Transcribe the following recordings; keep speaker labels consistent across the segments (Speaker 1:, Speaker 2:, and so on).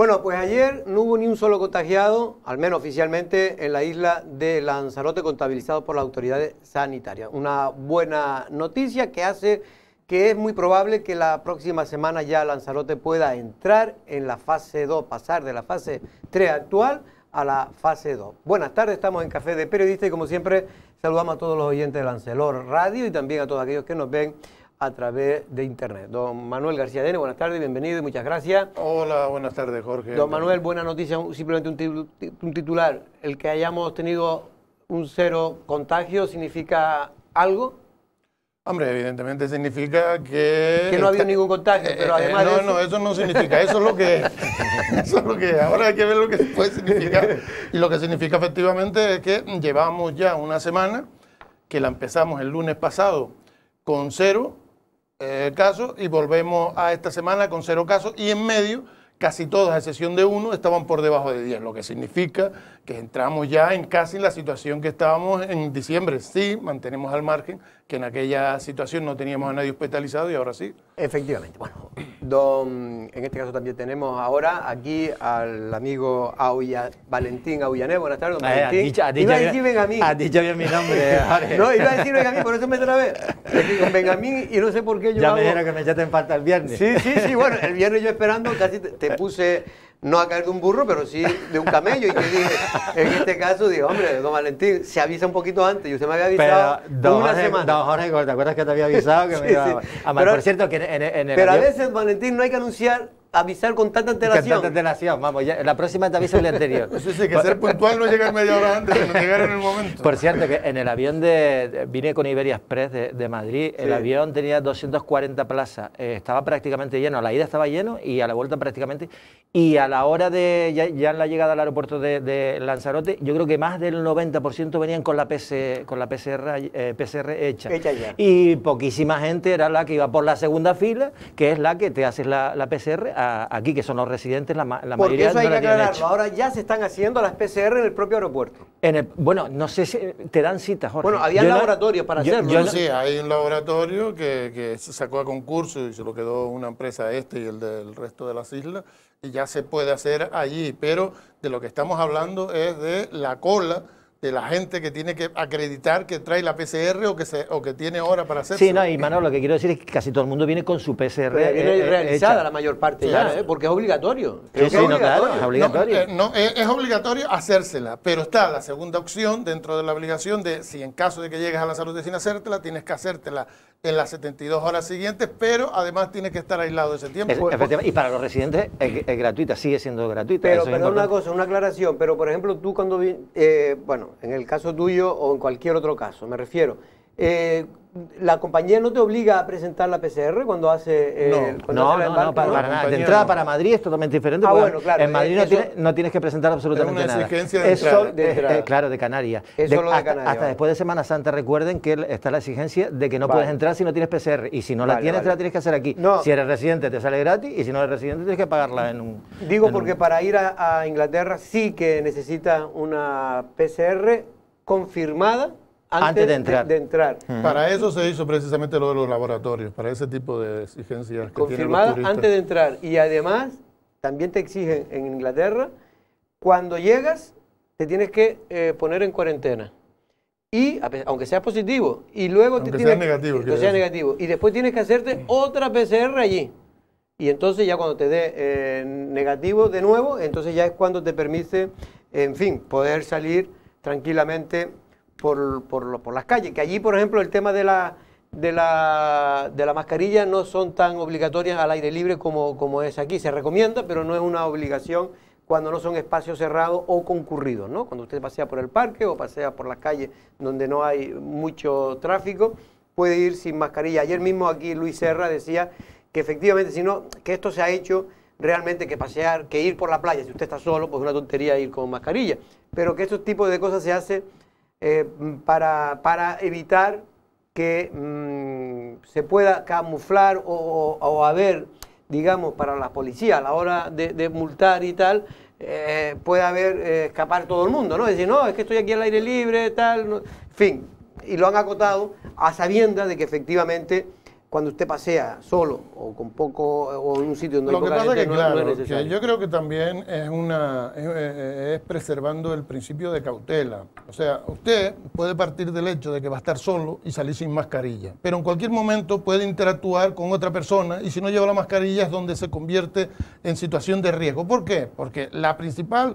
Speaker 1: Bueno, pues ayer no hubo ni un solo contagiado, al menos oficialmente, en la isla de Lanzarote, contabilizado por las autoridades sanitarias. Una buena noticia que hace que es muy probable que la próxima semana ya Lanzarote pueda entrar en la fase 2, pasar de la fase 3 actual a la fase 2. Buenas tardes, estamos en Café de Periodista y como siempre saludamos a todos los oyentes de Lancelor Radio y también a todos aquellos que nos ven a través de internet. Don Manuel García Dene, buenas tardes, bienvenido y muchas gracias.
Speaker 2: Hola, buenas tardes, Jorge.
Speaker 1: Don Manuel, buena noticia, simplemente un titular. ¿El que hayamos tenido un cero contagio significa algo?
Speaker 2: Hombre, evidentemente significa que
Speaker 1: no ha habido ningún contagio, pero además
Speaker 2: no, eso no significa, eso es lo que eso es lo que ahora hay que ver lo que puede significar. Y lo que significa efectivamente es que llevamos ya una semana, que la empezamos el lunes pasado con 0 casos y volvemos a esta semana con 0 casos y en medio casi todos, a excepción de uno, estaban por debajo de 10, lo que significa que entramos ya en casi la situación que estábamos en diciembre. Sí, mantenemos al margen, que en aquella situación no teníamos a nadie hospitalizado y ahora sí.
Speaker 1: Efectivamente. Bueno, en este caso también tenemos ahora aquí al amigo Valentín Aullané. Buenas tardes, don Valentín.
Speaker 3: Iba a decir Benjamín. Has dicho bien mi nombre.
Speaker 1: No, iba a decir Benjamín, por eso me trabé. Con Benjamín y no sé por qué yo
Speaker 3: ya me dijeron que me echaste en falta el viernes.
Speaker 1: Sí, bueno, el viernes yo esperando casi te puse... No a caer de un burro, pero sí de un camello. Y que dije, en este caso, digo, hombre, don Valentín, se avisa un poquito antes. Y usted me había avisado una semana.
Speaker 3: Don Jorge, ¿te acuerdas que te había avisado que me iba a mal? Por cierto, que en el
Speaker 1: pero a veces, Valentín, no hay que avisar con tanta antelación.
Speaker 3: Con tanta antelación, vamos, ya, la próxima te aviso el día anterior.
Speaker 2: Eso sí, que ser puntual no llegar media hora antes, sino llegar en el momento.
Speaker 3: Por cierto, que en el avión vine con Iberia Express de Madrid, el avión tenía 240 plazas, estaba prácticamente lleno, a la ida estaba lleno y a la vuelta prácticamente, y a la hora de, ya en la llegada al aeropuerto de Lanzarote, yo creo que más del 90% venían con la PCR hecha
Speaker 1: ya.
Speaker 3: Y poquísima gente era la que iba por la segunda fila, que es la que te haces la PCR aquí, que son los residentes, la mayoría
Speaker 1: porque eso hay
Speaker 3: no la
Speaker 1: que
Speaker 3: tienen
Speaker 1: aclararlo.
Speaker 3: hecha.
Speaker 1: Ahora ya se están haciendo las PCR en el propio aeropuerto.
Speaker 3: Bueno, no sé si te dan citas, Jorge.
Speaker 1: Bueno, había laboratorios para hacerlo.
Speaker 2: Sí, hay un laboratorio que se sacó a concurso y se lo quedó una empresa y el del resto de las islas, y ya se puede hacer allí, pero de lo que estamos hablando es de la cola de la gente que tiene que acreditar que trae la PCR o que tiene hora para hacerlo.
Speaker 3: Sí, no, y Manolo, lo que quiero decir es que casi todo el mundo viene con su PCR
Speaker 1: realizada,
Speaker 3: hecha.
Speaker 1: la mayor parte
Speaker 2: claro.
Speaker 1: ya, porque es obligatorio.
Speaker 3: Sí, no, claro, es obligatorio.
Speaker 2: Es obligatorio hacérsela, pero está la segunda opción dentro de la obligación de, si en caso de que llegues a Lanzarote sin hacértela, tienes que hacértela en las 72 horas siguientes, pero además tienes que estar aislado ese tiempo.
Speaker 3: Efectivamente, y para los residentes es gratuita, sigue siendo gratuita.
Speaker 1: Pero perdón una cosa, una aclaración, pero por ejemplo tú cuando, bueno, en el caso tuyo o en cualquier otro caso, me refiero, ¿la compañía no te obliga a presentar la PCR cuando hace
Speaker 3: no, para nada. De entrada para Madrid es totalmente diferente.
Speaker 1: Bueno, claro.
Speaker 3: En Madrid no tienes que presentar absolutamente nada.
Speaker 2: Es una exigencia de
Speaker 3: entrada. Claro, de Canarias. Hasta después de Semana Santa, recuerden que está la exigencia de que no puedes entrar si no tienes PCR. Y si no la tienes, te la tienes que hacer aquí. Si eres residente, te sale gratis. Y si no eres residente, tienes que pagarla en un...
Speaker 1: Digo porque para ir a Inglaterra sí que necesitas una PCR confirmada antes de entrar.
Speaker 2: Para eso se hizo precisamente lo de los laboratorios, para ese tipo de exigencias.
Speaker 1: Confirmada antes de entrar. Y además, también te exigen en Inglaterra, cuando llegas, te tienes que poner en cuarentena. Y, aunque sea positivo, y luego
Speaker 2: aunque sea negativo.
Speaker 1: Y después tienes que hacerte otra PCR allí. Y entonces ya cuando te dé negativo de nuevo, entonces ya es cuando te permite, en fin, poder salir tranquilamente por las calles, que allí, por ejemplo, el tema de la mascarilla no son tan obligatorias al aire libre como es aquí. Se recomienda, pero no es una obligación cuando no son espacios cerrados o concurridos, ¿no? Cuando usted pasea por el parque o pasea por las calles donde no hay mucho tráfico, puede ir sin mascarilla. Ayer mismo aquí Luis Serra decía que efectivamente, que esto se ha hecho realmente que pasear, que ir por la playa, si usted está solo, pues es una tontería ir con mascarilla, pero que estos tipos de cosas se hace para evitar que se pueda camuflar o haber, digamos, para la policía a la hora de multar y tal, puede haber escapar todo el mundo, ¿no? Decir, no, es que estoy aquí al aire libre, tal, no. En fin, y lo han acotado a sabiendas de que efectivamente cuando usted pasea solo o con poco o en un sitio donde
Speaker 2: Lo
Speaker 1: hay
Speaker 2: que
Speaker 1: poca
Speaker 2: pasa es
Speaker 1: gente,
Speaker 2: que, claro,
Speaker 1: no es necesario.
Speaker 2: que yo creo que también es preservando el principio de cautela. O sea, usted puede partir del hecho de que va a estar solo y salir sin mascarilla, pero en cualquier momento puede interactuar con otra persona y si no lleva la mascarilla es donde se convierte en situación de riesgo. ¿Por qué? Porque la principal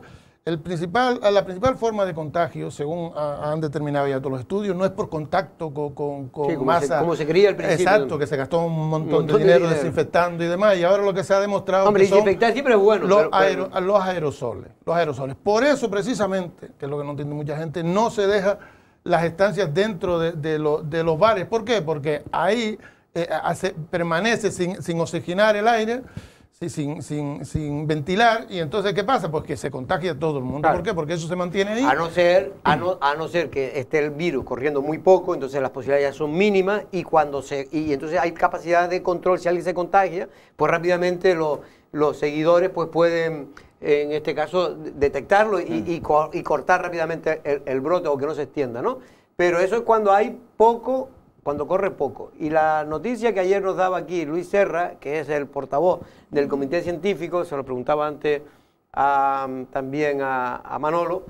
Speaker 2: forma de contagio, según han determinado ya todos los estudios, no es por contacto con
Speaker 1: Sí,
Speaker 2: masa.
Speaker 1: como se creía al principio.
Speaker 2: Exacto, que se gastó un montón de dinero desinfectando y demás, y ahora lo que se ha demostrado
Speaker 1: Hombre,
Speaker 2: que son
Speaker 1: desinfectar siempre es bueno.
Speaker 2: los aerosoles. Por eso, precisamente, que es lo que no entiende mucha gente, no se deja las estancias dentro de los bares. ¿Por qué? Porque ahí permanece sin oxigenar el aire, sin ventilar, y entonces ¿qué pasa? Pues que se contagia todo el mundo.
Speaker 1: Claro.
Speaker 2: ¿Por qué? Porque eso se mantiene ahí.
Speaker 1: A no ser que esté el virus corriendo muy poco, entonces las posibilidades ya son mínimas y entonces hay capacidad de control. Si alguien se contagia, pues rápidamente los seguidores pues pueden, en este caso, detectarlo y cortar rápidamente el brote o que no se extienda, ¿no? Pero eso es cuando hay poco, cuando corre poco. Y la noticia que ayer nos daba aquí Luis Serra, que es el portavoz del comité científico, se lo preguntaba antes también a Manolo,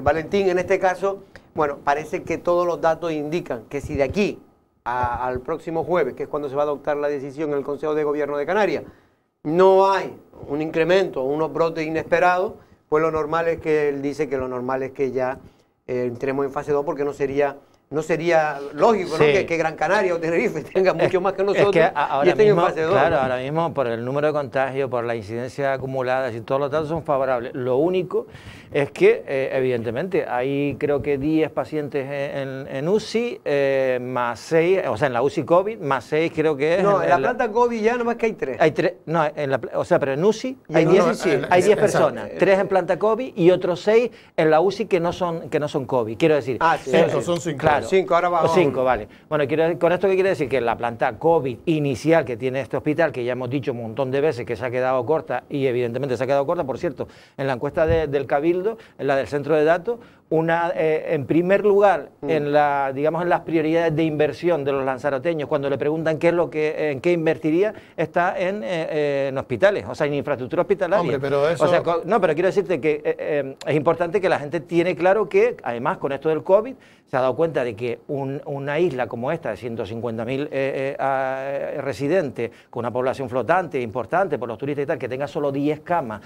Speaker 1: Valentín en este caso, bueno, parece que todos los datos indican que si de aquí al próximo jueves, que es cuando se va a adoptar la decisión en el Consejo de Gobierno de Canarias, no hay un incremento, unos brotes inesperados, pues lo normal es que él dice que lo normal es que ya entremos en fase 2 porque no sería lógico,
Speaker 3: Sí.
Speaker 1: ¿no? Que Gran Canaria o Tenerife tengan mucho más que nosotros
Speaker 3: Es que ahora
Speaker 1: y estén
Speaker 3: mismo,
Speaker 1: en fase 2.
Speaker 3: claro, ahora mismo por el número de contagios, por la incidencia acumulada, y todos los datos son favorables. Lo único es que, evidentemente, hay creo que 10 pacientes en UCI, más 6, o sea, en la UCI COVID, más 6 creo que es.
Speaker 1: No, en la planta COVID ya nomás que hay 3.
Speaker 3: Hay 3, no, o sea, pero en UCI
Speaker 1: Y
Speaker 3: hay
Speaker 1: en
Speaker 3: 10,
Speaker 1: UCI sí.
Speaker 3: hay 10
Speaker 2: Exacto.
Speaker 3: personas, 3 en planta COVID y otros 6 en la UCI que no son COVID. Quiero decir,
Speaker 1: Sí,
Speaker 2: esos son 5.
Speaker 3: claro,
Speaker 1: 5, ahora vamos.
Speaker 3: 5, vale. Bueno, con esto qué quiere decir que la planta COVID inicial que tiene este hospital, que ya hemos dicho un montón de veces que se ha quedado corta, y evidentemente se ha quedado corta, por cierto, en la encuesta del Cabildo, en la del centro de datos, en primer lugar en las prioridades de inversión de los lanzaroteños, cuando le preguntan en qué invertiría, está en hospitales, o sea, en infraestructura hospitalaria.
Speaker 2: Hombre, pero eso...
Speaker 3: O sea, no, pero quiero decirte que es importante que la gente tiene claro que, además, con esto del COVID, se ha dado cuenta de que una isla como esta, de 150.000 residentes, con una población flotante importante por los turistas y tal, que tenga solo 10 camas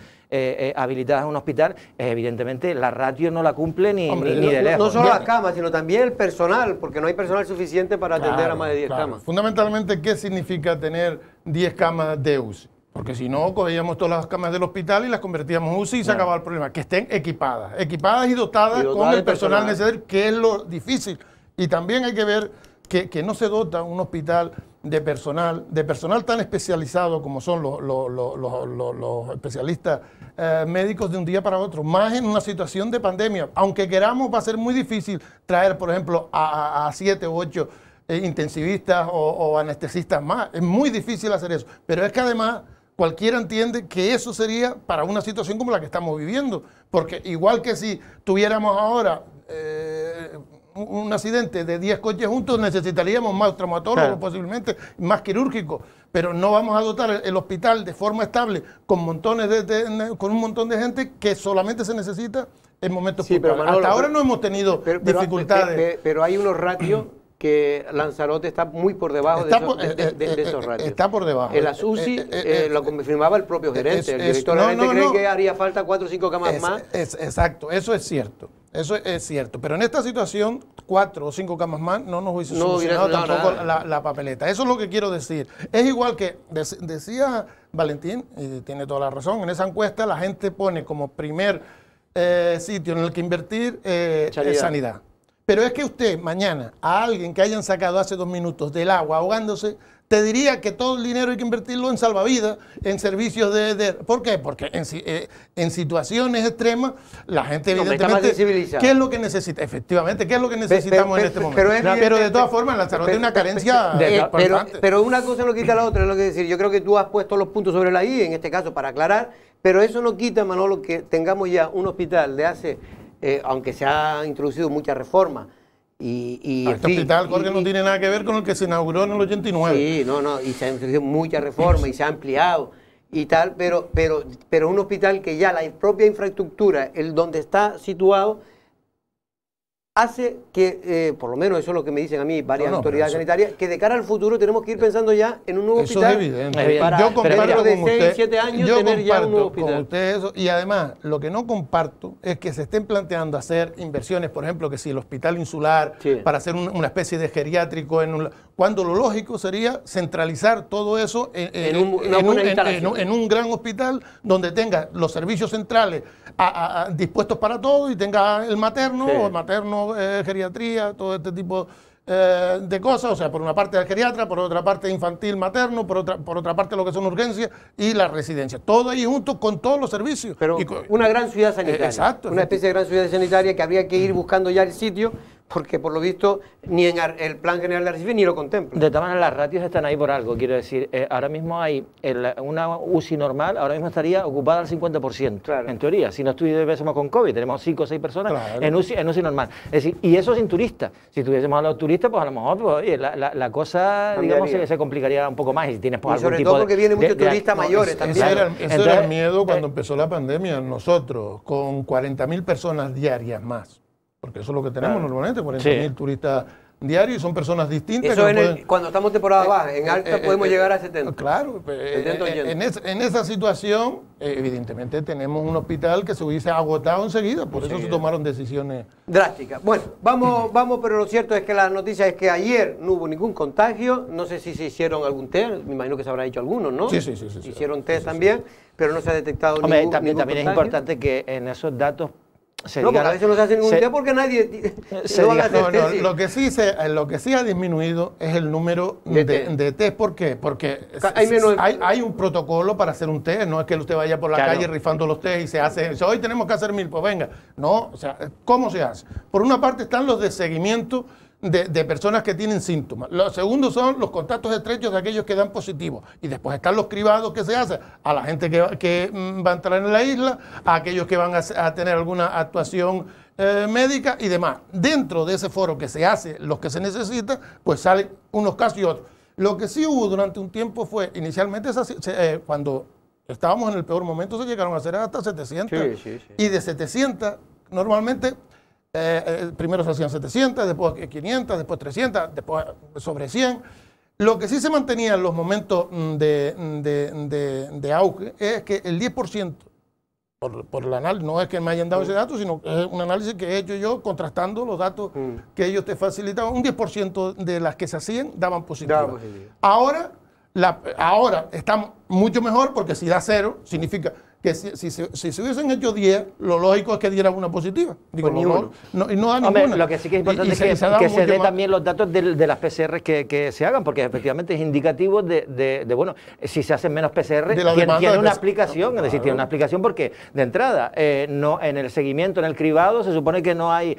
Speaker 3: habilitadas en un hospital, evidentemente la ratio no la cumple ni de lejos.
Speaker 1: No solo las camas, sino también el personal, porque no hay personal suficiente para atender a más de 10 camas.
Speaker 2: Fundamentalmente, ¿qué significa tener 10 camas de UCI? Porque si no, cogíamos todas las camas del hospital y las convertíamos en UCI y se acababa el problema. Que estén equipadas y dotadas con el personal necesario, que es lo difícil. Y también hay que ver que no se dota un hospital de personal tan especializado como son los especialistas médicos de un día para otro, más en una situación de pandemia. Aunque queramos, va a ser muy difícil traer, por ejemplo, a 7 u 8 intensivistas o anestesistas más. Es muy difícil hacer eso. Pero es que además cualquiera entiende que eso sería para una situación como la que estamos viviendo. Porque igual que si tuviéramos ahora un accidente de 10 coches juntos, necesitaríamos más traumatólogos, claro, posiblemente más quirúrgicos, pero no vamos a dotar el hospital de forma estable con con un montón de gente que solamente se necesita en momentos puntuales. Hasta ahora no hemos tenido dificultades.
Speaker 1: Pero hay unos ratios que Lanzarote está muy por debajo de esos ratios.
Speaker 2: Está por debajo.
Speaker 1: En las UCI lo confirmaba el propio gerente. El director gerente cree que haría falta 4 o 5 camas más.
Speaker 2: Exacto, eso es cierto. Eso es cierto. Pero en esta situación, 4 o 5 camas más no nos hubiese solucionado tampoco la papeleta. Eso es lo que quiero decir. Es igual que decía Valentín, y tiene toda la razón, en esa encuesta la gente pone como primer sitio en el que invertir sanidad. Pero es que usted mañana a alguien que hayan sacado hace 2 minutos del agua ahogándose, te diría que todo el dinero hay que invertirlo en salvavidas, en servicios ¿Por qué? Porque en situaciones extremas la gente evidentemente... ¿Qué es lo que necesita? Efectivamente, ¿qué es lo que necesitamos en este momento? Pero de todas formas, Lanzarote tiene una carencia importante.
Speaker 1: Pero una cosa no quita la otra, es lo que decir. Yo creo que tú has puesto los puntos sobre la I, en este caso, para aclarar, pero eso no quita, Manolo, que tengamos ya un hospital de hace... aunque se ha introducido muchas reformas
Speaker 2: Este hospital, Jorge, no tiene nada que ver con el que se inauguró en el 89.
Speaker 1: Sí, no, y se han hecho muchas reformas y se ha ampliado y tal, pero un hospital que ya la propia infraestructura, el donde está situado, hace que, por lo menos eso es lo que me dicen a mí varias autoridades sanitarias, que de cara al futuro tenemos que ir pensando ya en un nuevo hospital.
Speaker 2: Eso es evidente.
Speaker 1: Para
Speaker 2: yo comparto
Speaker 1: de
Speaker 2: con
Speaker 1: 6,
Speaker 2: usted,
Speaker 1: 7 años tener ya un nuevo hospital.
Speaker 2: Con usted eso, y además, lo que no comparto es que se estén planteando hacer inversiones, por ejemplo, que si el hospital insular, para hacer una especie de geriátrico, cuando lo lógico sería centralizar todo eso en un gran hospital donde tenga los servicios centrales dispuestos para todo y tenga el materno, geriatría, todo este tipo de cosas, o sea, por una parte el geriatra, por otra parte infantil, materno, por otra parte lo que son urgencias y la residencia. Todo ahí junto con todos los servicios.
Speaker 1: Pero una gran ciudad sanitaria.
Speaker 2: Exacto.
Speaker 1: Una especie de gran ciudad sanitaria que habría que ir buscando ya el sitio, porque por lo visto ni en el Plan General de Arrecife ni lo contempla.
Speaker 3: De todas maneras, las ratios están ahí por algo, quiero decir, ahora mismo hay una UCI normal, ahora mismo estaría ocupada al 50%, claro. En teoría, si no estuviésemos con COVID, tenemos 5 o 6 personas, claro, en UCI normal. Es decir, y eso sin turistas. Si tuviésemos a los turistas, pues a lo mejor pues, oye, la cosa, digamos, se complicaría un poco más. Y si tienes pues,
Speaker 1: algún sobre todo porque vienen muchos turistas mayores también.
Speaker 2: Ese era el miedo cuando empezó la pandemia. Nosotros, con 40.000 personas diarias más, porque eso es lo que tenemos normalmente, 40.000 turistas diarios, y son personas distintas.
Speaker 1: Eso cuando estamos temporada baja, en alta podemos llegar a 70.
Speaker 2: Claro, 70, en esa situación, evidentemente tenemos un hospital que se hubiese agotado enseguida, por eso se tomaron decisiones
Speaker 1: drásticas. Bueno, vamos, pero lo cierto es que la noticia es que ayer no hubo ningún contagio, no sé si se hicieron algún test, me imagino que se habrá hecho algunos, ¿no?
Speaker 2: Sí.
Speaker 1: Hicieron test también, pero no se ha detectado ningún
Speaker 3: también
Speaker 1: contagio.
Speaker 3: Es importante que en esos datos
Speaker 1: porque a veces no se hace ningún test porque nadie
Speaker 2: lo que sí ha disminuido es el número de test. ¿Por qué? Porque hay un protocolo para hacer un test. No es que usted vaya por la calle rifando los test y se hace, hoy tenemos que hacer 1000, pues venga. No, o sea, ¿cómo se hace? Por una parte están los de seguimiento de personas que tienen síntomas. Lo segundo son los contactos estrechos de aquellos que dan positivos. Y después están los cribados que se hacen a la gente que va a entrar en la isla, a aquellos que van a tener alguna actuación médica y demás. Dentro de ese foro que se hace, los que se necesitan, pues salen unos casos y otros. Lo que sí hubo durante un tiempo fue, inicialmente, cuando estábamos en el peor momento, se llegaron a hacer hasta 700. Sí. Y de 700, normalmente, primero se hacían 700, después 500, después 300, después sobre 100. Lo que sí se mantenía en los momentos de auge es que el 10%, por el análisis, no es que me hayan dado ese dato, sino que es un análisis que he hecho yo contrastando los datos que ellos te facilitaban, un 10% de las que se hacían daban positivo. Ahora estamos mucho mejor, porque si da 0, significa que si se hubiesen hecho 10, lo lógico es que diera una positiva. Digo, pues no da ninguna.
Speaker 3: Lo que sí que es importante es que se dé también los datos de las PCR que se hagan, porque efectivamente es indicativo bueno, si se hacen menos PCR, tiene una explicación, es decir, tiene una explicación porque, de entrada, no en el seguimiento, en el cribado, se supone que no hay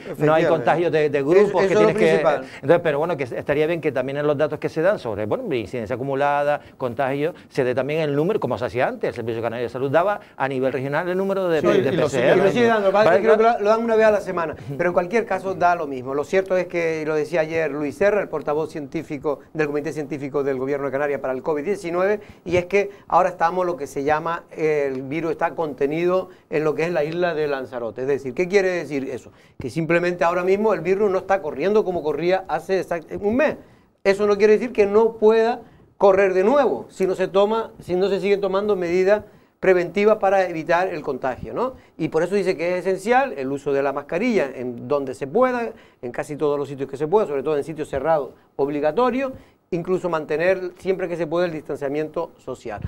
Speaker 3: contagios de grupos que tienes que... Entonces, pero bueno, que estaría bien que también en los datos que se dan sobre, bueno, incidencia acumulada, contagios, se dé también el número, como se hacía antes, el Servicio Canario de Salud daba a nivel regional el número de PCR.
Speaker 1: Lo sigue dando, creo que lo dan una vez a la semana, pero en cualquier caso da lo mismo. Lo cierto es que, lo decía ayer Luis Serra, el portavoz científico del Comité Científico del Gobierno de Canarias para el COVID-19, y es que ahora estamos lo que se llama, el virus está contenido en lo que es la isla de Lanzarote. Es decir, ¿qué quiere decir eso? Que simplemente ahora mismo el virus no está corriendo como corría hace un mes. Eso no quiere decir que no pueda correr de nuevo si no se siguen tomando medidas preventiva para evitar el contagio, ¿no? Y por eso dice que es esencial el uso de la mascarilla en donde se pueda, en casi todos los sitios que se pueda, sobre todo en sitios cerrados, obligatorio, incluso mantener siempre que se pueda el distanciamiento social.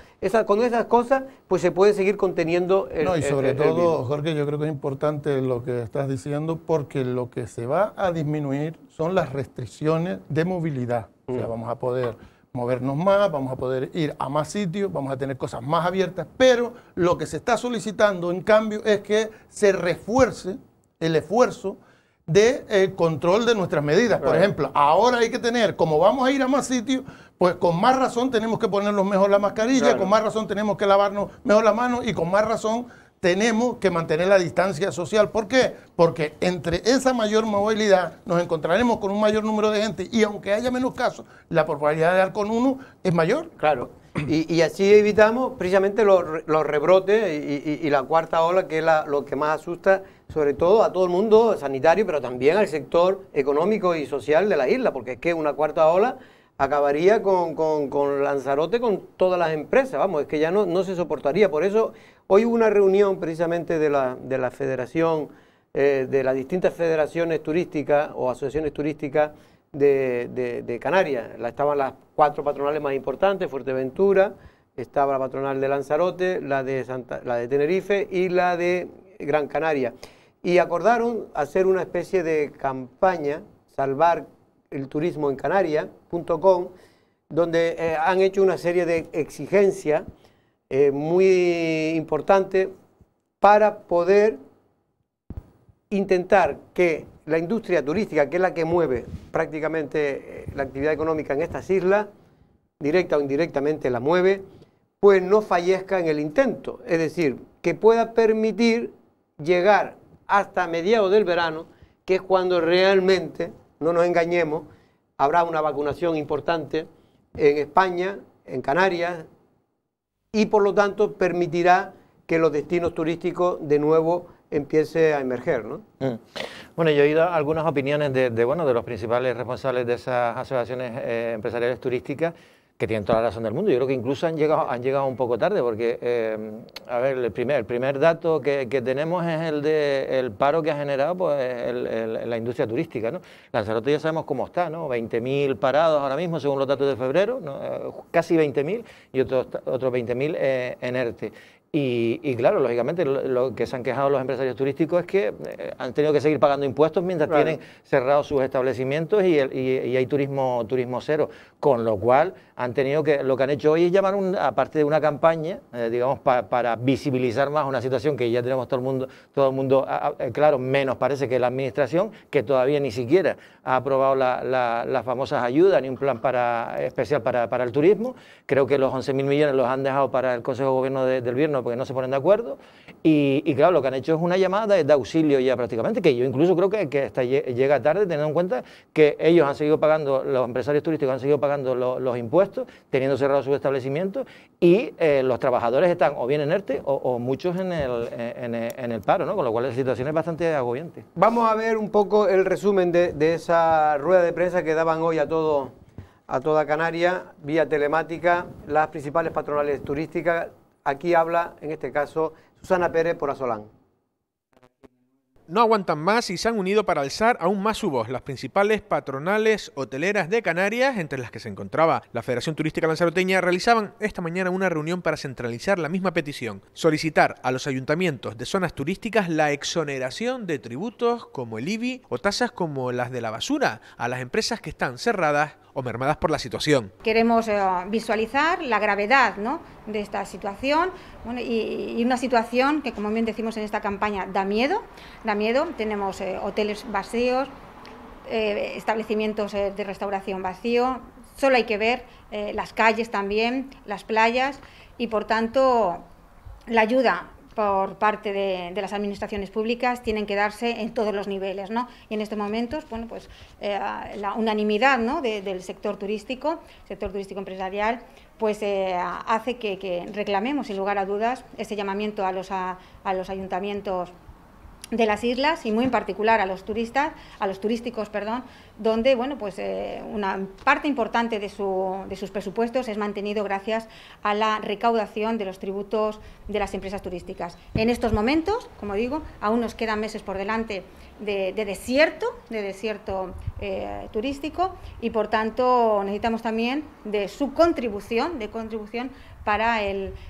Speaker 1: Con esas cosas, pues se puede seguir conteniendo el
Speaker 2: y sobre todo, Jorge, yo creo que es importante lo que estás diciendo, porque lo que se va a disminuir son las restricciones de movilidad. O sea, vamos a poder movernos más, vamos a poder ir a más sitios, vamos a tener cosas más abiertas, pero lo que se está solicitando, en cambio, es que se refuerce el esfuerzo de control de nuestras medidas. Por ejemplo, ahora hay que tener, como vamos a ir a más sitios, pues con más razón tenemos que ponernos mejor la mascarilla, con más razón tenemos que lavarnos mejor las manos y con más razón tenemos que mantener la distancia social. ¿Por qué? Porque entre esa mayor movilidad nos encontraremos con un mayor número de gente y aunque haya menos casos, la probabilidad de dar con uno es mayor.
Speaker 1: Claro. Y así evitamos precisamente los rebrotes y la cuarta ola, que es lo que más asusta, sobre todo a todo el mundo sanitario, pero también al sector económico y social de la isla, porque es que una cuarta ola acabaría con Lanzarote, con todas las empresas, vamos, es que ya no se soportaría. Por eso hoy hubo una reunión precisamente de la federación, de las distintas federaciones turísticas o asociaciones turísticas de Canarias. Estaban las 4 patronales más importantes: Fuerteventura, estaba la patronal de Lanzarote, la de Tenerife y la de Gran Canaria. Y acordaron hacer una especie de campaña, Salvar el Turismo en Canarias.com, donde han hecho una serie de exigencias muy importantes para poder intentar que la industria turística, que es la que mueve prácticamente la actividad económica en estas islas, directa o indirectamente la mueve, pues no fallezca en el intento. Es decir, que pueda permitir llegar hasta mediados del verano, que es cuando realmente, no nos engañemos, habrá una vacunación importante en España, en Canarias, y por lo tanto permitirá que los destinos turísticos de nuevo empiece a emerger, ¿no?
Speaker 3: Bueno, yo he oído algunas opiniones de los principales responsables de esas asociaciones empresariales turísticas, que tienen toda la razón del mundo. Yo creo que incluso han llegado un poco tarde, porque, a ver, el primer dato que tenemos es el paro que ha generado pues, la industria turística, ¿no? Lanzarote ya sabemos cómo está, ¿no? 20.000 parados ahora mismo, según los datos de febrero, ¿no? Casi 20.000 y otros 20.000 en ERTE. Y claro, lógicamente lo que se han quejado los empresarios turísticos es que han tenido que seguir pagando impuestos mientras tienen cerrados sus establecimientos y hay turismo cero, con lo cual han tenido lo que han hecho hoy es llamar, aparte de una campaña, digamos, para visibilizar más una situación que ya tenemos todo el mundo claro, menos parece que la administración, que todavía ni siquiera ha aprobado las famosas ayudas ni un plan especial para el turismo. Creo que los 11.000 millones los han dejado para el Consejo de Gobierno del Viernes porque no se ponen de acuerdo y claro, lo que han hecho es una llamada de auxilio ya prácticamente, que yo incluso creo que hasta llega tarde, teniendo en cuenta que ellos han seguido pagando, los empresarios turísticos han seguido pagando los impuestos, teniendo cerrados sus establecimientos y los trabajadores están o bien en ERTE o muchos en el paro, ¿no? Con lo cual la situación es bastante agobiante.
Speaker 1: Vamos a ver un poco el resumen de esa rueda de prensa que daban hoy a toda Canarias, vía telemática, las principales patronales turísticas. Aquí habla, en este caso, Susana Pérez por Asolán.
Speaker 4: No aguantan más y se han unido para alzar aún más su voz. Las principales patronales hoteleras de Canarias, entre las que se encontraba la Federación Turística Lanzaroteña, realizaban esta mañana una reunión para centralizar la misma petición. Solicitar a los ayuntamientos de zonas turísticas la exoneración de tributos como el IBI o tasas como las de la basura a las empresas que están cerradas o mermadas por la situación.
Speaker 5: Queremos visualizar la gravedad, ¿no?, de esta situación, bueno, y una situación que, como bien decimos en esta campaña, da miedo. Tenemos hoteles vacíos, establecimientos de restauración vacío, solo hay que ver las calles también, las playas, y por tanto la ayuda por parte de las administraciones públicas tienen que darse en todos los niveles, ¿no? Y en estos momentos, bueno, pues la unanimidad, ¿no?, del sector turístico empresarial, pues hace que reclamemos sin lugar a dudas ese llamamiento a los ayuntamientos de las islas y muy en particular a los turísticos, donde bueno, pues una parte importante de sus presupuestos es mantenido gracias a la recaudación de los tributos de las empresas turísticas. En estos momentos, como digo, aún nos quedan meses por delante de desierto turístico y por tanto necesitamos también de su contribución para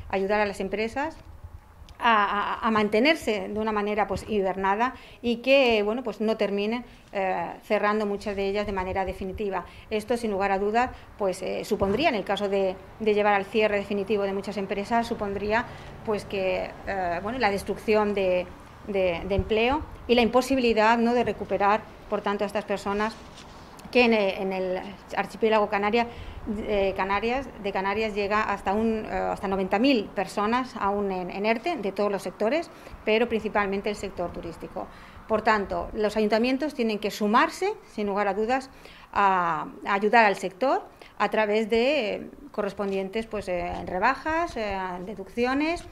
Speaker 5: ayudar a las empresas a mantenerse de una manera pues hibernada y que bueno, pues no terminen cerrando muchas de ellas de manera definitiva. Esto sin lugar a dudas pues supondría, en el caso de llevar al cierre definitivo de muchas empresas, supondría pues que bueno, la destrucción de empleo y la imposibilidad, ¿no?, de recuperar por tanto a estas personas que en el archipiélago Canarias llega hasta 90.000 personas aún en ERTE, de todos los sectores, pero principalmente el sector turístico. Por tanto, los ayuntamientos tienen que sumarse, sin lugar a dudas, a ayudar al sector a través de correspondientes rebajas, deducciones,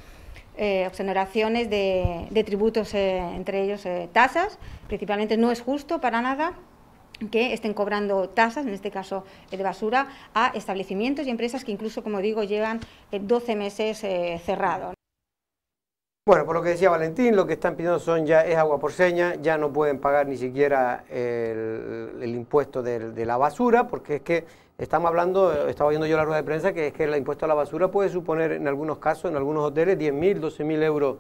Speaker 5: exoneraciones de tributos, entre ellos tasas. Principalmente no es justo para nada que estén cobrando tasas, en este caso de basura, a establecimientos y empresas que incluso, como digo, llevan 12 meses cerrados.
Speaker 1: Bueno, por lo que decía Valentín, lo que están pidiendo es agua por seña, ya no pueden pagar ni siquiera el impuesto de la basura, porque es que estamos hablando, estaba viendo yo la rueda de prensa, que es que el impuesto a la basura puede suponer en algunos casos, en algunos hoteles, 10.000, 12.000 euros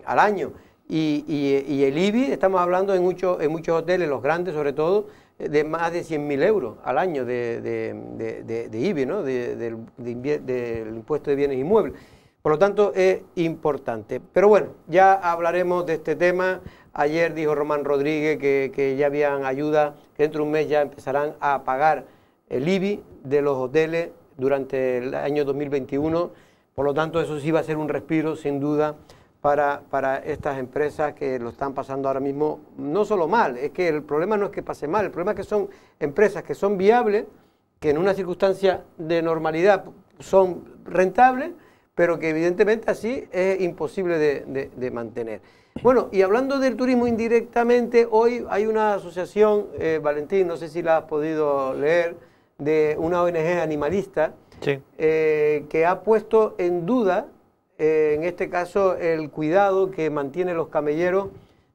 Speaker 1: al año. Y el IBI, estamos hablando en muchos hoteles, los grandes sobre todo, de más de 100.000 euros al año de IBI, ¿no? del impuesto de bienes inmuebles. Por lo tanto, es importante. Pero bueno, ya hablaremos de este tema. Ayer dijo Román Rodríguez que ya habían ayuda, que dentro de un mes ya empezarán a pagar el IBI de los hoteles durante el año 2021. Por lo tanto, eso sí va a ser un respiro, sin duda, para estas empresas que lo están pasando ahora mismo, no solo mal, es que el problema no es que pase mal, el problema es que son empresas que son viables, que en una circunstancia de normalidad son rentables, pero que evidentemente así es imposible de mantener. Bueno, y hablando del turismo indirectamente, hoy hay una asociación, Valentín, no sé si la has podido leer, de una ONG animalista,
Speaker 3: sí,
Speaker 1: que ha puesto en duda, en este caso, el cuidado que mantienen los camelleros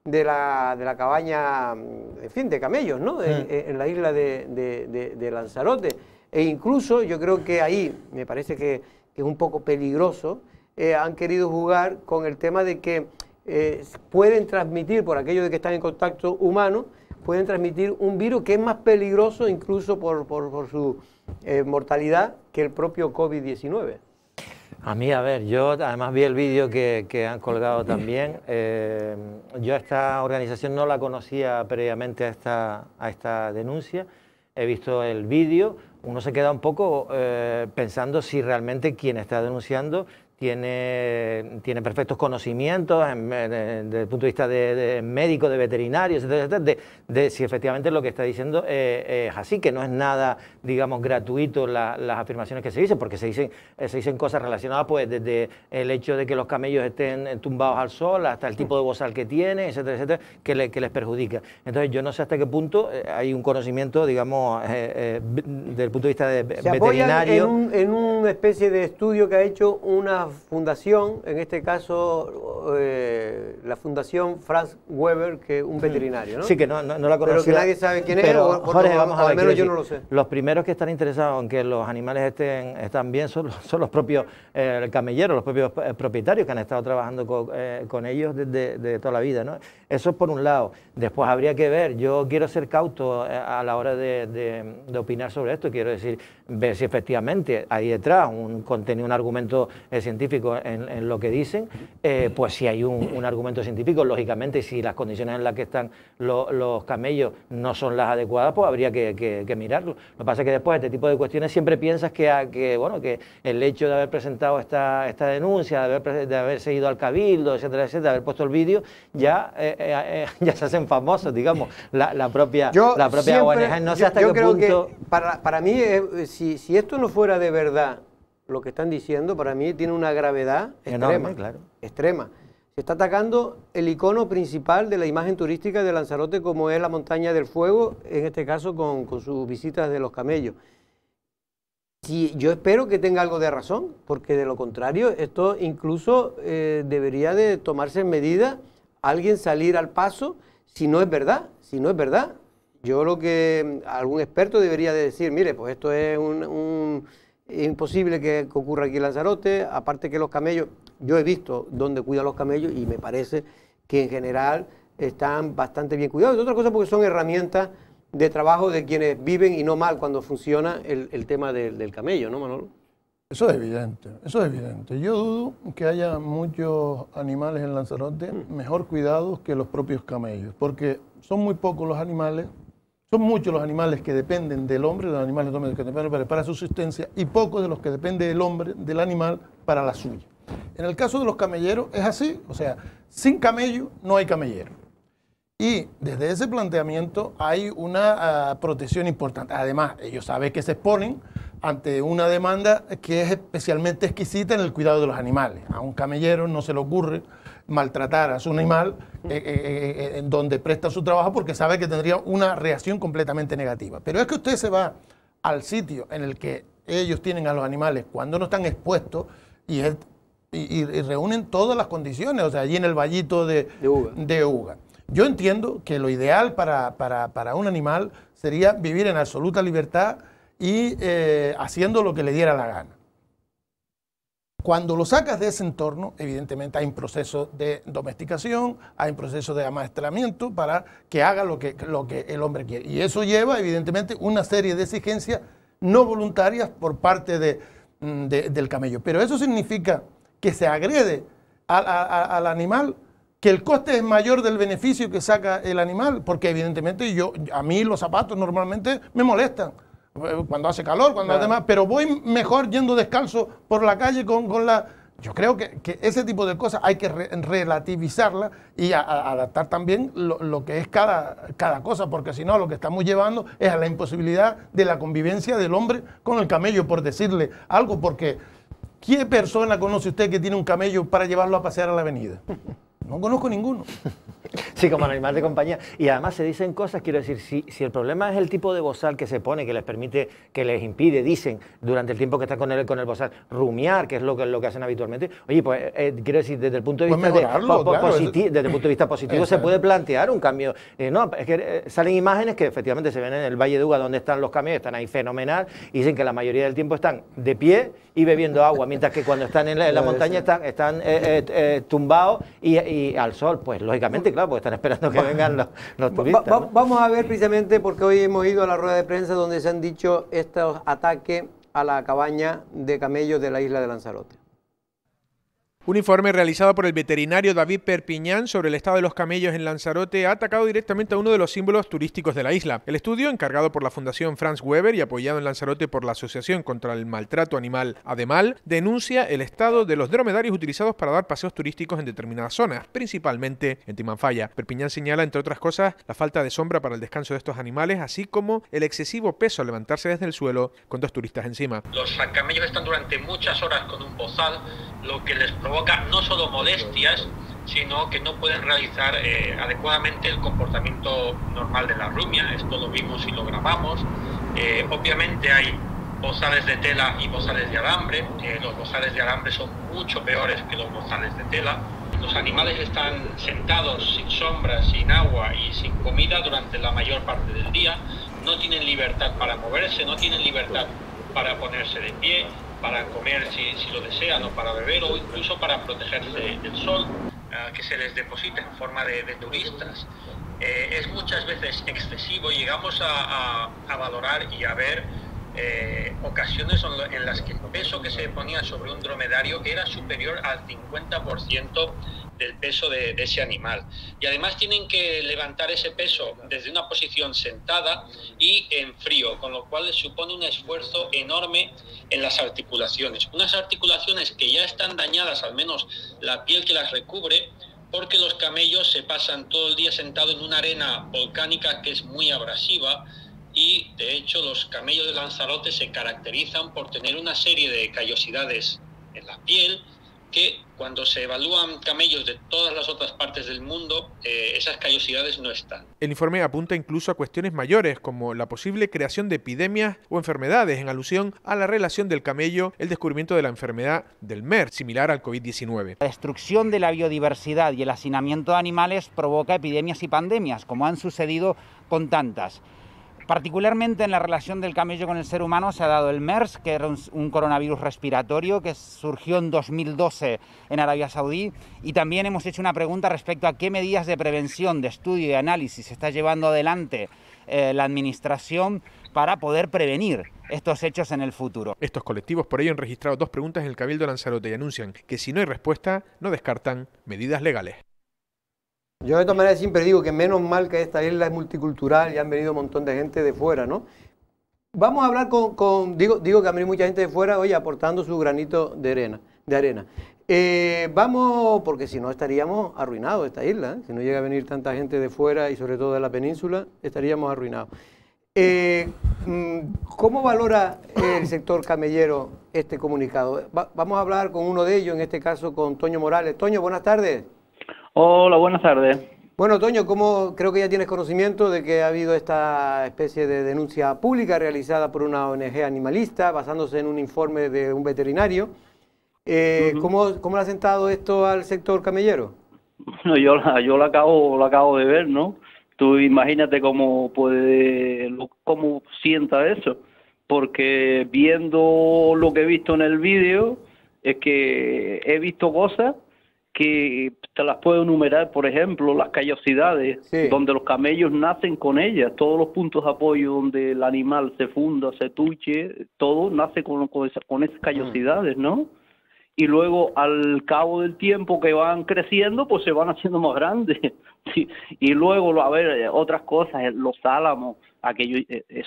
Speaker 1: de la cabaña, en fin, de camellos, ¿no? En la isla de Lanzarote. E incluso yo creo que ahí, me parece que es un poco peligroso, han querido jugar con el tema de que pueden transmitir, por aquello de que están en contacto humano, pueden transmitir un virus que es más peligroso incluso por su mortalidad que el propio COVID-19.
Speaker 3: A mí, a ver, yo además vi el vídeo que han colgado también. Yo esta organización no la conocía previamente a esta denuncia. He visto el vídeo. Uno se queda un poco pensando si realmente quien está denunciando tiene perfectos conocimientos desde el punto de vista de médico, de veterinario, etcétera, de si efectivamente lo que está diciendo es así, que no es nada, digamos, gratuito las afirmaciones que se dicen, porque se dicen cosas relacionadas pues desde el hecho de que los camellos estén tumbados al sol hasta el tipo de bozal que tienen, etcétera, etcétera, que les perjudica. Entonces yo no sé hasta qué punto hay un conocimiento, digamos, desde el punto de vista veterinario.
Speaker 1: En una especie de estudio que ha hecho una fundación, en este caso la Fundación Franz Weber, que es un veterinario, ¿no?
Speaker 3: Sí, que no la conocía.
Speaker 1: Pero que nadie sabe quién es,
Speaker 3: Jorge, vamos a ver,
Speaker 1: al menos yo no lo sé.
Speaker 3: Los primeros que están interesados en que los animales están bien son los propios camelleros, los propios propietarios que han estado trabajando con ellos desde toda la vida, ¿no? Eso es por un lado. Después habría que ver, yo quiero ser cauto a la hora de opinar sobre esto, quiero decir, ver si efectivamente hay detrás un contenido, un argumento científico en lo que dicen, pues si hay un argumento científico, lógicamente si las condiciones en las que están los camellos no son las adecuadas, pues habría que mirarlo. Lo que pasa es que después de este tipo de cuestiones siempre piensas que el hecho de haber presentado esta denuncia, de haberse ido al cabildo, etcétera, etcétera, de haber puesto el vídeo, ya se hacen famosos, digamos, la propia ONG. No sé hasta qué punto.
Speaker 1: Que para mí, si esto no fuera de verdad lo que están diciendo, para mí tiene una gravedad extrema,
Speaker 3: enorme, claro.
Speaker 1: Extrema. Se está atacando el icono principal de la imagen turística de Lanzarote, como es la Montaña del Fuego, en este caso con sus visitas de los camellos. Yo espero que tenga algo de razón, porque de lo contrario, esto incluso debería de tomarse medidas, alguien salir al paso, si no es verdad, Yo lo que algún experto debería de decir, mire, pues esto es imposible que ocurra aquí en Lanzarote, aparte que los camellos, yo he visto dónde cuidan los camellos y me parece que en general están bastante bien cuidados. Y otra cosa porque son herramientas de trabajo de quienes viven y no mal cuando funciona el tema del camello, ¿no, Manolo?
Speaker 2: Eso es evidente, eso es evidente. Yo dudo que haya muchos animales en Lanzarote mejor cuidados que los propios camellos, porque son muy pocos los animales, Son muchos los animales que dependen del hombre, los animales domésticos que dependen para su subsistencia, y pocos de los que dependen del hombre, del animal, para la suya. En el caso de los camelleros es así, o sea, sin camello no hay camellero. Y desde ese planteamiento hay una protección importante. Además, ellos saben que se exponen ante una demanda que es especialmente exquisita en el cuidado de los animales. A un camellero no se le ocurre maltratar a su animal en donde presta su trabajo, porque sabe que tendría una reacción completamente negativa. Pero es que usted se va al sitio en el que ellos tienen a los animales cuando no están expuestos y reúnen todas las condiciones, o sea, allí en el vallito de Uga. Yo entiendo que lo ideal para un animal sería vivir en absoluta libertad y haciendo lo que le diera la gana. Cuando lo sacas de ese entorno, evidentemente hay un proceso de domesticación, hay un proceso de amaestramiento para que haga lo que el hombre quiere. Y eso lleva, evidentemente, una serie de exigencias no voluntarias por parte del camello. Pero eso significa que se agrede al animal, que el coste es mayor del beneficio que saca el animal, porque evidentemente a mí los zapatos normalmente me molestan. Cuando hace calor, cuando hace más, pero voy mejor yendo descalzo por la calle con la... Yo creo que ese tipo de cosas hay que relativizarla y adaptar también lo que es cada cosa, porque si no lo que estamos llevando es a la imposibilidad de la convivencia del hombre con el camello, por decirle algo, porque ¿qué persona conoce usted que tiene un camello para llevarlo a pasear a la avenida? No conozco ninguno.
Speaker 3: Sí, como animal de compañía. Y además se dicen cosas, quiero decir, si el problema es el tipo de bozal que se pone, que les permite, que les impide, dicen, durante el tiempo que están con el bozal, rumiar, que es lo que hacen habitualmente, oye, pues quiero decir, desde el punto de vista, desde el punto de vista positivo se puede plantear un cambio. No, es que salen imágenes que efectivamente se ven en el Valle de Uga, donde están los camellos, están ahí fenomenal, y dicen que la mayoría del tiempo están de pie y bebiendo agua, mientras que cuando están en la montaña están tumbados y al sol, pues lógicamente, claro, porque están esperando que vengan los turistas. ¿No?
Speaker 1: Vamos a ver precisamente, porque hoy hemos ido a la rueda de prensa donde se han dicho estos ataques a la cabaña de camellos de la isla de Lanzarote.
Speaker 4: Un informe realizado por el veterinario David Perpiñán sobre el estado de los camellos en Lanzarote ha atacado directamente a uno de los símbolos turísticos de la isla. El estudio, encargado por la Fundación Franz Weber y apoyado en Lanzarote por la Asociación contra el Maltrato Animal ADEMAL, denuncia el estado de los dromedarios utilizados para dar paseos turísticos en determinadas zonas, principalmente en Timanfaya. Perpiñán señala, entre otras cosas, la falta de sombra para el descanso de estos animales, así como el excesivo peso al levantarse desde el suelo con dos turistas encima.
Speaker 6: Los camellos están durante muchas horas con un bozal, lo que les provoca no solo molestias, sino que no pueden realizar adecuadamente el comportamiento normal de la rumia. Esto lo vimos y lo grabamos. Obviamente hay bozales de tela y bozales de alambre. Los bozales de alambre son mucho peores que los bozales de tela. Los animales están sentados sin sombra, sin agua y sin comida durante la mayor parte del día. No tienen libertad para moverse, no tienen libertad para ponerse de pie, para comer si lo desean, o para beber, o incluso para protegerse del sol que se les deposita en forma de turistas. Es muchas veces excesivo. Llegamos a valorar y a ver ocasiones en las que el peso que se ponía sobre un dromedario era superior al 50% del peso de ese animal. Y además tienen que levantar ese peso desde una posición sentada y en frío, con lo cual les supone un esfuerzo enorme en las articulaciones. Unas articulaciones que ya están dañadas, al menos la piel que las recubre, porque los camellos se pasan todo el día sentados en una arena volcánica que es muy abrasiva. Y de hecho los camellos de Lanzarote se caracterizan por tener una serie de callosidades en la piel que cuando se evalúan camellos de todas las otras partes del mundo, esas callosidades no están.
Speaker 4: El informe apunta incluso a cuestiones mayores, como la posible creación de epidemias o enfermedades, en alusión a la relación del camello, el descubrimiento de la enfermedad del MERS, similar al COVID-19.
Speaker 7: La destrucción de la biodiversidad y el hacinamiento de animales provoca epidemias y pandemias, como han sucedido con tantas. Particularmente en la relación del camello con el ser humano se ha dado el MERS, que era un coronavirus respiratorio que surgió en 2012 en Arabia Saudí, y también hemos hecho una pregunta respecto a qué medidas de prevención, de estudio y de análisis está llevando adelante la administración para poder prevenir estos hechos en el futuro.
Speaker 4: Estos colectivos por ello han registrado 2 preguntas en el Cabildo de Lanzarote y anuncian que si no hay respuesta, no descartan medidas legales.
Speaker 1: Yo de todas maneras siempre digo que menos mal que esta isla es multicultural y han venido un montón de gente de fuera, ¿no? Vamos a hablar digo que ha venido mucha gente de fuera, oye, aportando su granito de arena. Vamos, porque si no estaríamos arruinados esta isla, ¿eh? Si no llega a venir tanta gente de fuera y sobre todo de la península, estaríamos arruinados. ¿Cómo valora el sector camellero este comunicado? Vamos a hablar con uno de ellos, en este caso con Toño Morales. Toño, buenas tardes.
Speaker 8: Hola, buenas tardes.
Speaker 1: Bueno, Toño, creo que ya tienes conocimiento de que ha habido esta especie de denuncia pública realizada por una ONG animalista basándose en un informe de un veterinario. ¿Cómo le ha sentado esto al sector camellero?
Speaker 8: Bueno, yo lo acabo de ver, ¿no? Tú imagínate cómo sienta eso, porque viendo lo que he visto en el vídeo, es que he visto cosas que te las puedo enumerar, por ejemplo, las callosidades, sí, donde los camellos nacen con ellas, todos los puntos de apoyo donde el animal se funda, se tuche, todo nace con esas callosidades, ¿no? Y luego al cabo del tiempo que van creciendo, pues se van haciendo más grandes. Sí. Y luego, a ver, otras cosas, los álamos,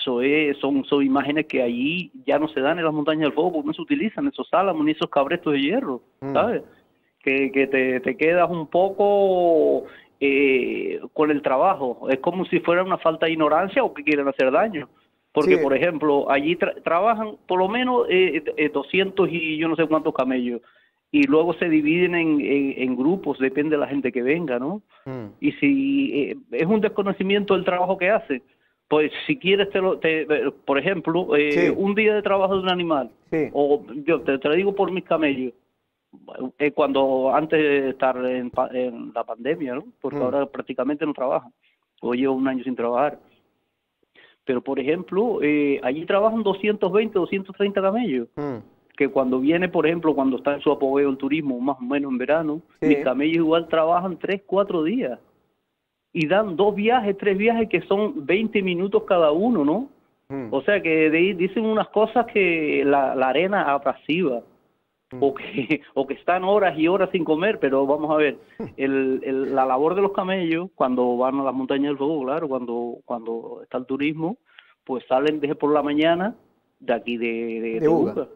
Speaker 8: son imágenes que allí ya no se dan en las montañas del fuego, porque no se utilizan esos álamos ni esos cabrestos de hierro, ¿sabes? Que te quedas un poco con el trabajo. Es como si fuera una falta de ignorancia o que quieren hacer daño. Porque, sí, por ejemplo, allí trabajan por lo menos 200 y yo no sé cuántos camellos. Y luego se dividen en grupos, depende de la gente que venga, ¿no? Y si es un desconocimiento del trabajo que hace, pues si quieres, por ejemplo, sí, un día de trabajo de un animal, sí, o yo te lo digo por mis camellos, cuando antes de estar en la pandemia, ¿no? Porque ahora prácticamente no trabajan, o llevo un año sin trabajar. Pero, por ejemplo, allí trabajan 220, 230 camellos, que cuando viene, por ejemplo, cuando está en su apogeo el turismo, más o menos en verano, sí, mis camellos igual trabajan 3, 4 días, y dan 2 viajes, 3 viajes que son 20 minutos cada uno, ¿no? O sea, que dicen unas cosas que la arena abrasiva, o que están horas y horas sin comer, pero vamos a ver, la labor de los camellos cuando van a las montañas del fuego, claro, cuando está el turismo, pues salen desde por la mañana de aquí de Uga,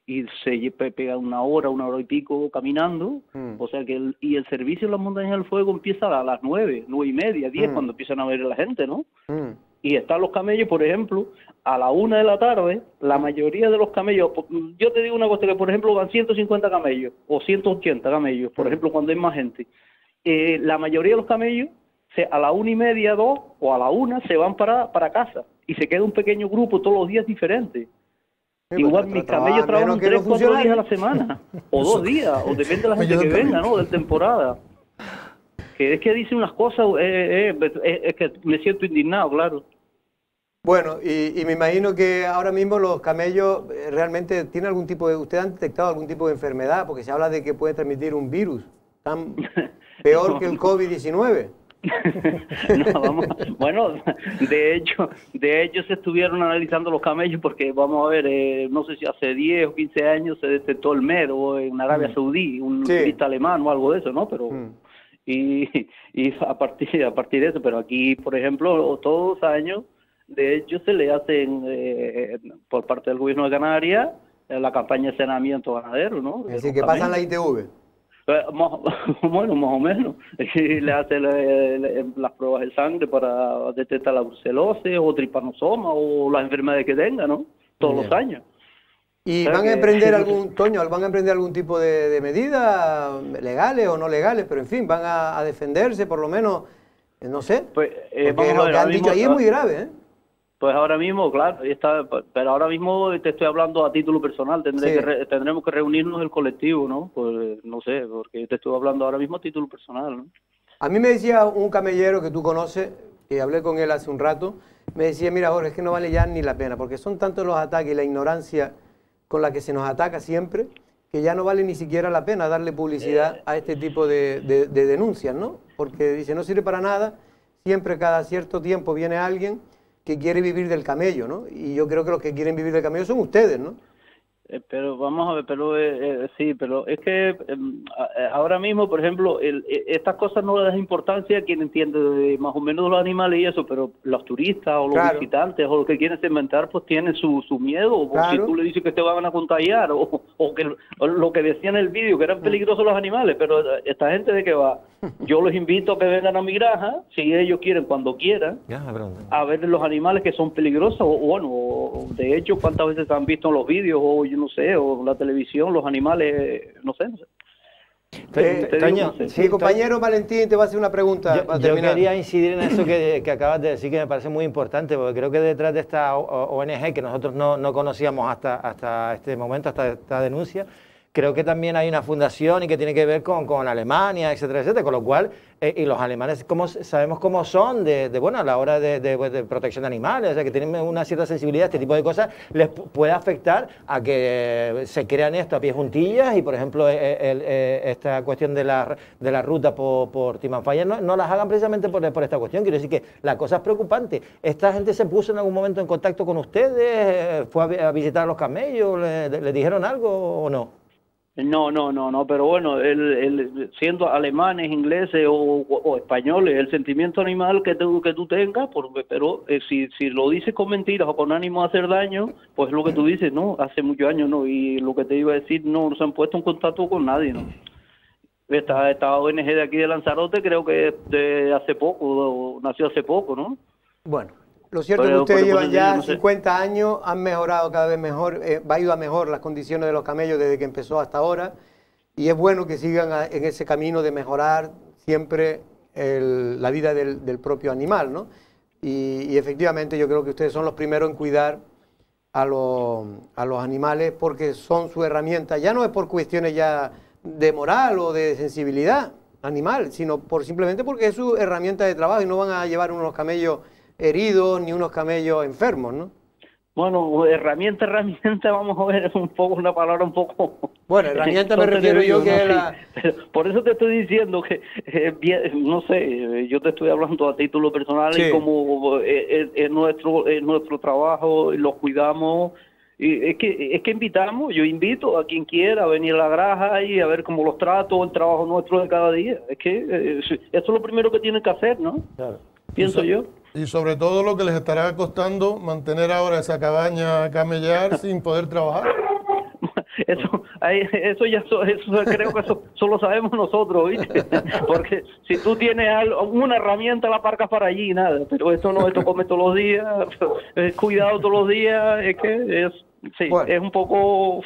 Speaker 8: y se pega una hora y pico caminando, o sea que el servicio en las montañas del fuego empieza a las 9, 9:30, 10, cuando empiezan a ver a la gente, ¿no? Y están los camellos, por ejemplo, a la 1 de la tarde, la mayoría de los camellos, yo te digo una cosa, que por ejemplo van 150 camellos, o 180 camellos, por ejemplo, cuando hay más gente. La mayoría de los camellos, a la 1:30, 2, o a la 1, se van para casa, y se queda un pequeño grupo todos los días diferentes. Sí, igual mis camellos trabajan 3, 4 días a la semana, o 2 días, o depende de la gente que venga, ¿no?, de temporada. Que es que dicen unas cosas, es que me siento indignado, claro.
Speaker 1: Bueno, y me imagino que ahora mismo los camellos realmente tienen algún tipo de... ¿Ustedes han detectado algún tipo de enfermedad? Porque se habla de que puede transmitir un virus tan peor que el COVID-19.
Speaker 8: No, vamos, bueno, de hecho se estuvieron analizando los camellos porque, vamos a ver, no sé si hace 10 o 15 años se detectó el MED o en Arabia Saudí, un virus alemán o algo de eso, ¿no? Pero... Y a partir de eso, pero aquí, por ejemplo, todos los años, de hecho, se le hacen por parte del gobierno de Canarias la campaña de saneamiento ganadero, ¿no?
Speaker 1: Es decir, que pasan la ITV.
Speaker 8: Bueno, más o menos. Le hacen las pruebas de sangre para detectar la brucelosis o tripanosoma o las enfermedades que tenga, ¿no? Todos los años.
Speaker 1: ¿Y van a emprender algún tipo de medidas legales o no legales? Pero en fin, van a defenderse por lo menos, no sé.
Speaker 8: Pues,
Speaker 1: porque lo que han dicho ahí es muy grave, ¿eh?
Speaker 8: Pues ahora mismo, claro, pero ahora mismo te estoy hablando a título personal, tendremos que reunirnos el colectivo, ¿no? Pues no sé, porque te estoy hablando ahora mismo a título personal, ¿no?
Speaker 1: A mí me decía un camellero que tú conoces, que hablé con él hace un rato, me decía, mira Jorge, es que no vale ya ni la pena, porque son tantos los ataques y la ignorancia con la que se nos ataca siempre, que ya no vale ni siquiera la pena darle publicidad a este tipo de denuncias, ¿no? Porque dice, no sirve para nada, siempre cada cierto tiempo viene alguien que quiere vivir del camello, ¿no? Y yo creo que los que quieren vivir del camello son ustedes, ¿no?
Speaker 8: Pero vamos a ver, pero sí, pero es que ahora mismo, por ejemplo, estas cosas no le das importancia a quien entiende más o menos de los animales y eso, pero los turistas o los visitantes o los que quieren inventar, pues tienen su miedo, o si tú le dices que te van a contagiar, o lo que decía en el vídeo, que eran peligrosos los animales, pero esta gente de qué va. Yo los invito a que vengan a mi granja, si ellos quieren, cuando quieran, a ver los animales que son peligrosos, o bueno, de hecho, cuántas veces han visto en los vídeos, o yo no sé, o en la televisión, los animales, no sé.
Speaker 1: Toño, sí, compañero Valentín te va a hacer una pregunta.
Speaker 3: Yo quería incidir en eso que acabas de decir, que me parece muy importante, porque creo que detrás de esta ONG, que nosotros no conocíamos hasta este momento, hasta esta denuncia, creo que también hay una fundación y que tiene que ver con Alemania, etcétera, etcétera, con lo cual, y los alemanes sabemos cómo son bueno, a la hora de protección de animales, o sea, que tienen una cierta sensibilidad, este tipo de cosas les puede afectar a que se crean esto a pie juntillas y, por ejemplo, esta cuestión de la ruta por Timanfaya no las hagan precisamente por esta cuestión. Quiero decir que la cosa es preocupante. ¿Esta gente se puso en algún momento en contacto con ustedes? ¿Fue a visitar a los camellos? ¿Le dijeron algo o no?
Speaker 8: No, pero bueno, siendo alemanes, ingleses o españoles, el sentimiento animal que tú tengas, pero si lo dices con mentiras o con ánimo de hacer daño, pues lo que tú dices, no, hace muchos años no, y lo que te iba a decir, no se han puesto en contacto con nadie, ¿no? Esta ONG de aquí de Lanzarote creo que hace poco, nació hace poco, ¿no?
Speaker 1: Bueno. Lo cierto es que ustedes llevan ya 50 años, han mejorado cada vez mejor, va a ir a mejor las condiciones de los camellos desde que empezó hasta ahora, y es bueno que sigan en ese camino de mejorar siempre la vida del propio animal, ¿no? Y efectivamente yo creo que ustedes son los primeros en cuidar a los animales porque son su herramienta, ya no es por cuestiones ya de moral o de sensibilidad animal, sino simplemente porque es su herramienta de trabajo y no van a llevar unos camellos heridos ni unos camellos enfermos, ¿no?
Speaker 8: Bueno, herramienta, vamos a ver, es un poco una palabra un poco...
Speaker 1: Bueno, herramienta me refiero yo que
Speaker 8: no, sí, por eso te estoy diciendo que, no sé, yo te estoy hablando a título personal y como es nuestro trabajo, los cuidamos, y es que yo invito a quien quiera a venir a la granja y a ver cómo los trato, el trabajo nuestro de cada día. Es que eso es lo primero que tienen que hacer, ¿no? Claro. Pienso yo.
Speaker 2: Y sobre todo lo que les estará costando mantener ahora esa cabaña camellar sin poder trabajar.
Speaker 8: Eso creo que eso lo sabemos nosotros, ¿viste? Porque si tú tienes una herramienta la aparcas para allí, nada. Pero esto come todos los días, cuidado todos los días, es que es un poco...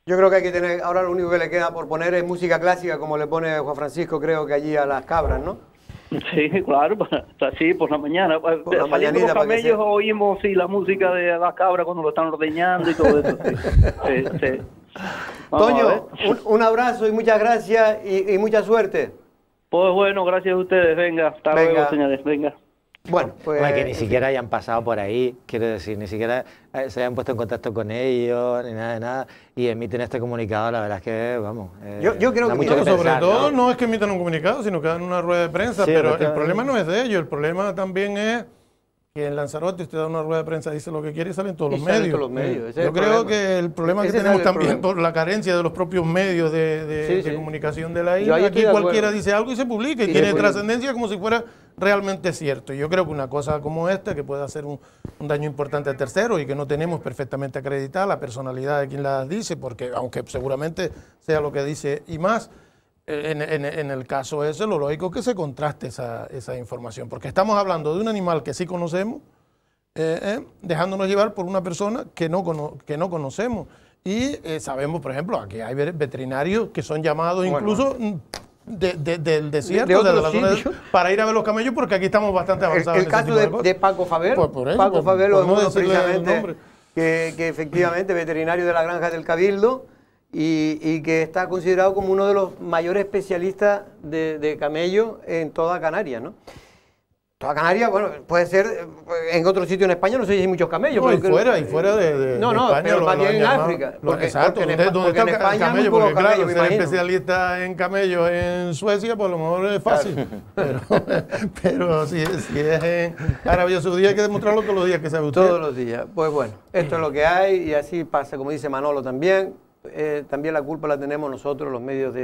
Speaker 1: Yo creo que hay que tener, ahora lo único que le queda por poner es música clásica, como le pone Juan Francisco, creo que allí a las cabras, ¿no?
Speaker 8: Sí, claro, sí, por la mañana. Saliendo los camellos oímos la música de las cabras cuando lo están ordeñando y todo eso. Sí.
Speaker 1: Toño, un abrazo y muchas gracias y mucha suerte.
Speaker 8: Pues bueno, gracias a ustedes. Venga, hasta luego, señores. Venga.
Speaker 1: Bueno, pues...
Speaker 3: que ni siquiera hayan pasado por ahí, quiero decir, ni siquiera se hayan puesto en contacto con ellos, ni nada, y emiten este comunicado, la verdad es que, vamos...
Speaker 1: yo creo que...
Speaker 2: sobre todo no es que emitan un comunicado, sino que dan una rueda de prensa, pero el problema no es de ellos, el problema también es que en Lanzarote usted da una rueda de prensa, dice lo que quiere y salen todos los medios. Yo creo que el problema que tenemos también por la carencia de los propios medios de comunicación de la isla, aquí cualquiera dice algo y se publica y tiene trascendencia como si fuera realmente cierto. Yo creo que una cosa como esta, que puede hacer un daño importante a terceros y que no tenemos perfectamente acreditada la personalidad de quien la dice, porque aunque seguramente sea lo que dice y más, en el caso ese, lo lógico es que se contraste esa información, porque estamos hablando de un animal que sí conocemos, dejándonos llevar por una persona que no conocemos. Y sabemos, por ejemplo, aquí hay veterinarios que son llamados incluso del desierto, de la zona para ir a ver los camellos, porque aquí estamos bastante avanzados.
Speaker 1: El caso de Paco Favelo, Paco Favelo es uno precisamente que efectivamente veterinario de la granja del Cabildo, y que está considerado como uno de los mayores especialistas de camello en toda Canarias, ¿no? Toda Canarias, bueno, puede ser en otro sitio en España, no sé si hay muchos camellos.
Speaker 2: No,
Speaker 1: pero
Speaker 2: y fuera de
Speaker 1: no,
Speaker 2: España.
Speaker 1: pero más bien en
Speaker 2: llaman,
Speaker 1: África.
Speaker 2: Exacto,
Speaker 1: porque
Speaker 2: donde está
Speaker 1: en España
Speaker 2: el camello,
Speaker 1: muy poco
Speaker 2: porque claro,
Speaker 1: camello, me
Speaker 2: ser
Speaker 1: imagino.
Speaker 2: especialista en camellos en Suecia, pues a lo mejor es fácil. Pero si es en Arabia Saudí hay que demostrarlo todos los días que sabe usted.
Speaker 1: Todos los días. Pues bueno, esto es lo que hay y así pasa, como dice Manolo también. También la culpa la tenemos nosotros, los medios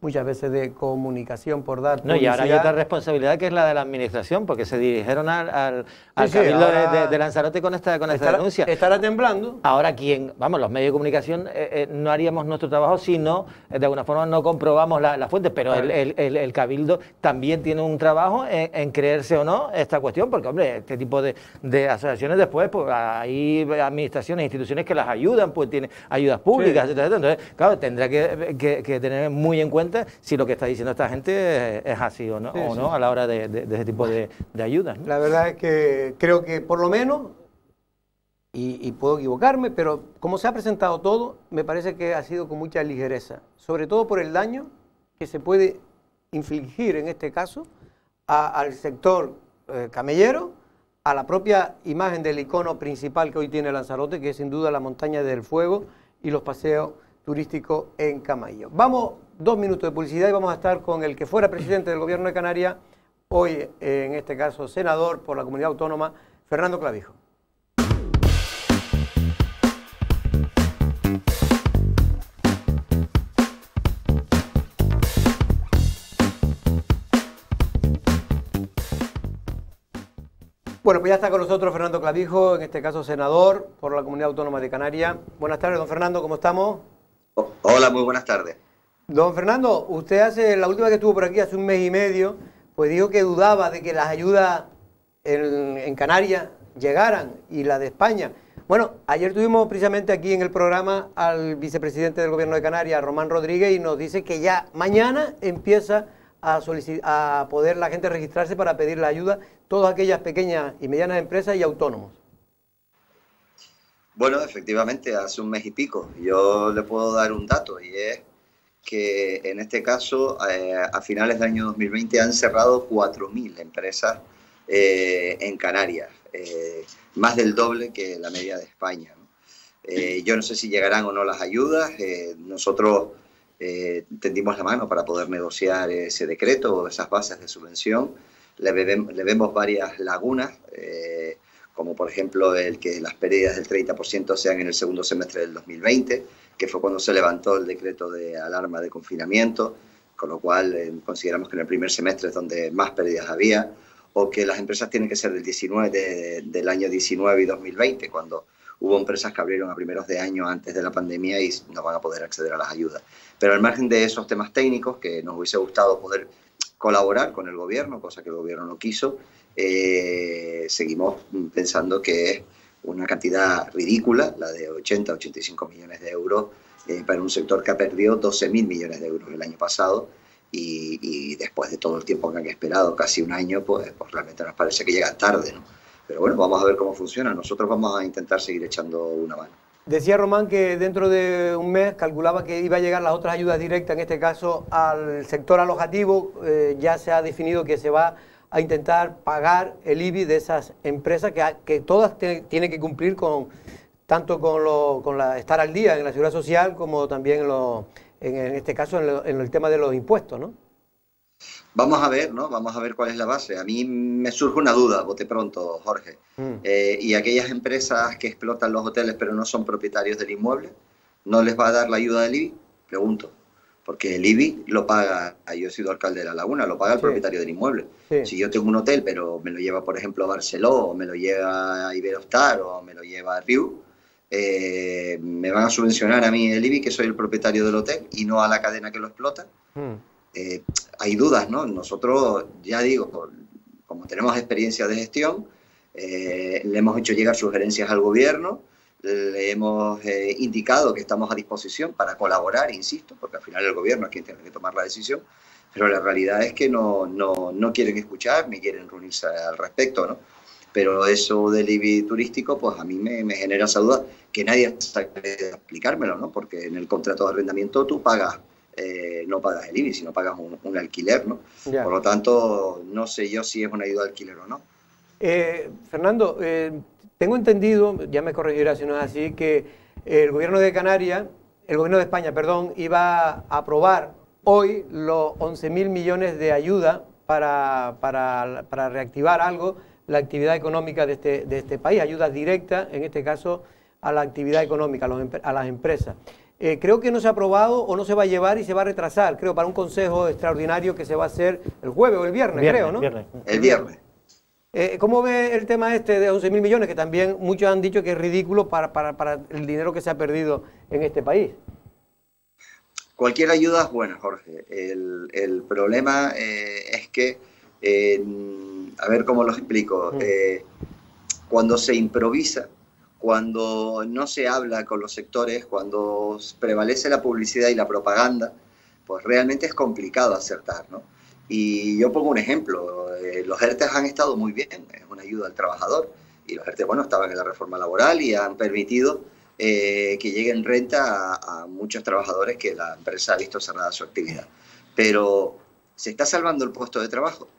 Speaker 1: muchas veces de comunicación por dar
Speaker 3: No, y ahora hay
Speaker 1: publicidad.
Speaker 3: otra responsabilidad que es la de la administración, porque se dirigieron al
Speaker 1: Sí,
Speaker 3: Cabildo
Speaker 1: ahora
Speaker 3: de Lanzarote con esta denuncia.
Speaker 1: Estará temblando.
Speaker 3: Ahora, los medios de comunicación no haríamos nuestro trabajo si no, de alguna forma, no comprobamos la fuente, pero
Speaker 1: Claro.
Speaker 3: el Cabildo también tiene un trabajo en creerse o no esta cuestión, porque, hombre, este tipo de asociaciones después, pues hay administraciones, instituciones que las ayudan, pues tienen ayudas públicas,
Speaker 1: Sí.
Speaker 3: etcétera. Entonces, claro, tendrá que tener muy en cuenta si lo que está diciendo esta gente es así o no,
Speaker 1: Sí, sí.
Speaker 3: a la hora de ese tipo de ayudas, ¿no?
Speaker 1: La verdad es que creo que por lo menos, y puedo equivocarme, pero como se ha presentado todo, me parece que ha sido con mucha ligereza, sobre todo por el daño que se puede infligir en este caso al sector camellero, a la propia imagen del icono principal que hoy tiene Lanzarote, que es sin duda la montaña del fuego y los paseos turísticos en camello. Vamos, 2 minutos de publicidad y vamos a estar con el que fuera presidente del Gobierno de Canarias, hoy en este caso senador por la Comunidad Autónoma, Fernando Clavijo. Bueno, pues ya está con nosotros Fernando Clavijo, en este caso senador por la Comunidad Autónoma de Canarias. Buenas tardes, don Fernando, ¿cómo estamos?
Speaker 9: Hola, muy buenas tardes.
Speaker 1: Don Fernando, usted la última que estuvo por aquí hace un mes y medio, pues dijo que dudaba de que las ayudas en Canarias llegaran y la de España. Bueno, ayer tuvimos precisamente aquí en el programa al vicepresidente del Gobierno de Canarias, Román Rodríguez, y nos dice que ya mañana empieza a poder la gente registrarse para pedir la ayuda, todas aquellas pequeñas y medianas empresas y autónomos.
Speaker 9: Bueno, efectivamente, hace un mes y pico. Yo le puedo dar un dato y es que en este caso, a finales del año 2020 han cerrado 4.000 empresas en Canarias, más del doble que la media de España, ¿no? Yo no sé si llegarán o no las ayudas. Nosotros tendimos la mano para poder negociar ese decreto o esas bases de subvención. Le vemos varias lagunas, como por ejemplo el que las pérdidas del 30% sean en el segundo semestre del 2020, que fue cuando se levantó el decreto de alarma de confinamiento, con lo cual consideramos que en el primer semestre es donde más pérdidas había, o que las empresas tienen que ser del año 19 y 2020, cuando hubo empresas que abrieron a primeros de año antes de la pandemia y no van a poder acceder a las ayudas. Pero al margen de esos temas técnicos, que nos hubiese gustado poder colaborar con el gobierno, cosa que el gobierno no quiso, seguimos pensando que es una cantidad ridícula, la de 80-85 millones de euros, para un sector que ha perdido 12.000 millones de euros el año pasado, y después de todo el tiempo que han esperado, casi un año, pues realmente nos parece que llega tarde, ¿no? Pero bueno, vamos a ver cómo funciona. Nosotros vamos a intentar seguir echando una mano.
Speaker 1: Decía Román que dentro de un mes calculaba que iba a llegar las otras ayudas directas, en este caso al sector alojativo. Ya se ha definido que se va a intentar pagar el IBI de esas empresas que todas tienen que cumplir tanto con estar al día en la seguridad social como también en este caso en el tema de los impuestos, ¿no?
Speaker 9: Vamos a ver, ¿no? Vamos a ver cuál es la base. A mí me surge una duda, bote pronto, Jorge. ¿Y aquellas empresas que explotan los hoteles pero no son propietarios del inmueble, no les va a dar la ayuda del IBI? Pregunto. Porque el IBI lo paga, yo he sido alcalde de La Laguna, lo paga el propietario del inmueble. Sí. Si yo tengo un hotel pero me lo lleva, por ejemplo, a Barceló, o me lo lleva a Iberostar, o me lo lleva a Riu, me van a subvencionar a mí el IBI, que soy el propietario del hotel, y no a la cadena que lo explota. Hay dudas, ¿no? Nosotros, ya digo, como tenemos experiencia de gestión, le hemos hecho llegar sugerencias al gobierno, le hemos indicado que estamos a disposición para colaborar, insisto, porque al final el gobierno es quien tiene que tomar la decisión, pero la realidad es que no quieren escuchar ni quieren reunirse al respecto, ¿no? Pero eso del IBI turístico, pues a mí me genera esa duda, que nadie sabe explicármelo, ¿no? Porque en el contrato de arrendamiento tú pagas no pagas el IBI, sino pagas un alquiler, ¿no?
Speaker 1: Ya.
Speaker 9: Por lo tanto, no sé yo si es una ayuda de alquiler o no.
Speaker 1: Fernando, tengo entendido, ya me corregirá si no es así, que el gobierno de Canarias, el gobierno de España, perdón, iba a aprobar hoy los 11.000 millones de ayuda para reactivar algo la actividad económica de este país, ayudas directas, en este caso, a la actividad económica, a las empresas. Creo que no se ha aprobado o no se va a llevar y se va a retrasar, creo, para un consejo extraordinario que se va a hacer el jueves o el viernes, creo, ¿no?
Speaker 9: El viernes.
Speaker 1: ¿Cómo ve el tema este de 11.000 millones, que también muchos han dicho que es ridículo para el dinero que se ha perdido en este país?
Speaker 9: Cualquier ayuda es buena, Jorge. El problema es que, a ver cómo lo explico, cuando se improvisa, cuando no se habla con los sectores, cuando prevalece la publicidad y la propaganda, pues realmente es complicado acertar, ¿no? Y yo pongo un ejemplo, los ERTEs han estado muy bien, es una ayuda al trabajador, y los ERTEs, bueno, estaban en la reforma laboral y han permitido que lleguen renta a muchos trabajadores que la empresa ha visto cerrada su actividad. Pero, ¿se está salvando el puesto de trabajo?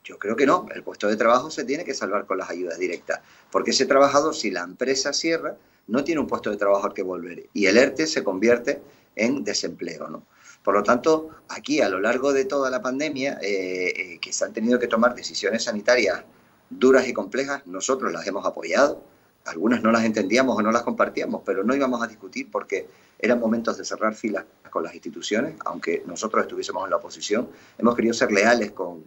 Speaker 9: Yo creo que no, el puesto de trabajo se tiene que salvar con las ayudas directas, porque ese trabajador, si la empresa cierra, no tiene un puesto de trabajo al que volver, y el ERTE se convierte en desempleo, ¿no? Por lo tanto, aquí a lo largo de toda la pandemia, que se han tenido que tomar decisiones sanitarias duras y complejas, nosotros las hemos apoyado, algunas no las entendíamos o no las compartíamos, pero no íbamos a discutir porque eran momentos de cerrar filas con las instituciones, aunque nosotros estuviésemos en la oposición. Hemos querido ser leales con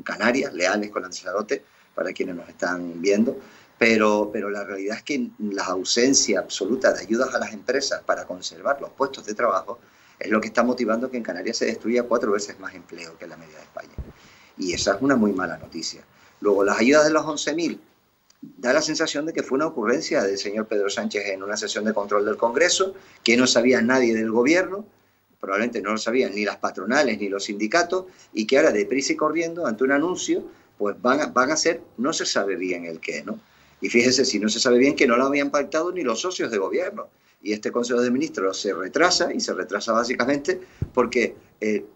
Speaker 9: Canarias, leales con Lanzarote, para quienes nos están viendo, pero la realidad es que la ausencia absoluta de ayudas a las empresas para conservar los puestos de trabajo es lo que está motivando que en Canarias se destruya 4 veces más empleo que en la media de España. Y esa es una muy mala noticia. Luego, las ayudas de los 11.000, da la sensación de que fue una ocurrencia del señor Pedro Sánchez en una sesión de control del Congreso, que no sabía nadie del gobierno, probablemente no lo sabían ni las patronales ni los sindicatos, y que ahora deprisa y corriendo, ante un anuncio, pues van a hacer, no se sabe bien el qué, ¿no? Y fíjese, si no se sabe bien, que no lo habían pactado ni los socios de gobierno. Y este Consejo de Ministros se retrasa, y se retrasa básicamente porque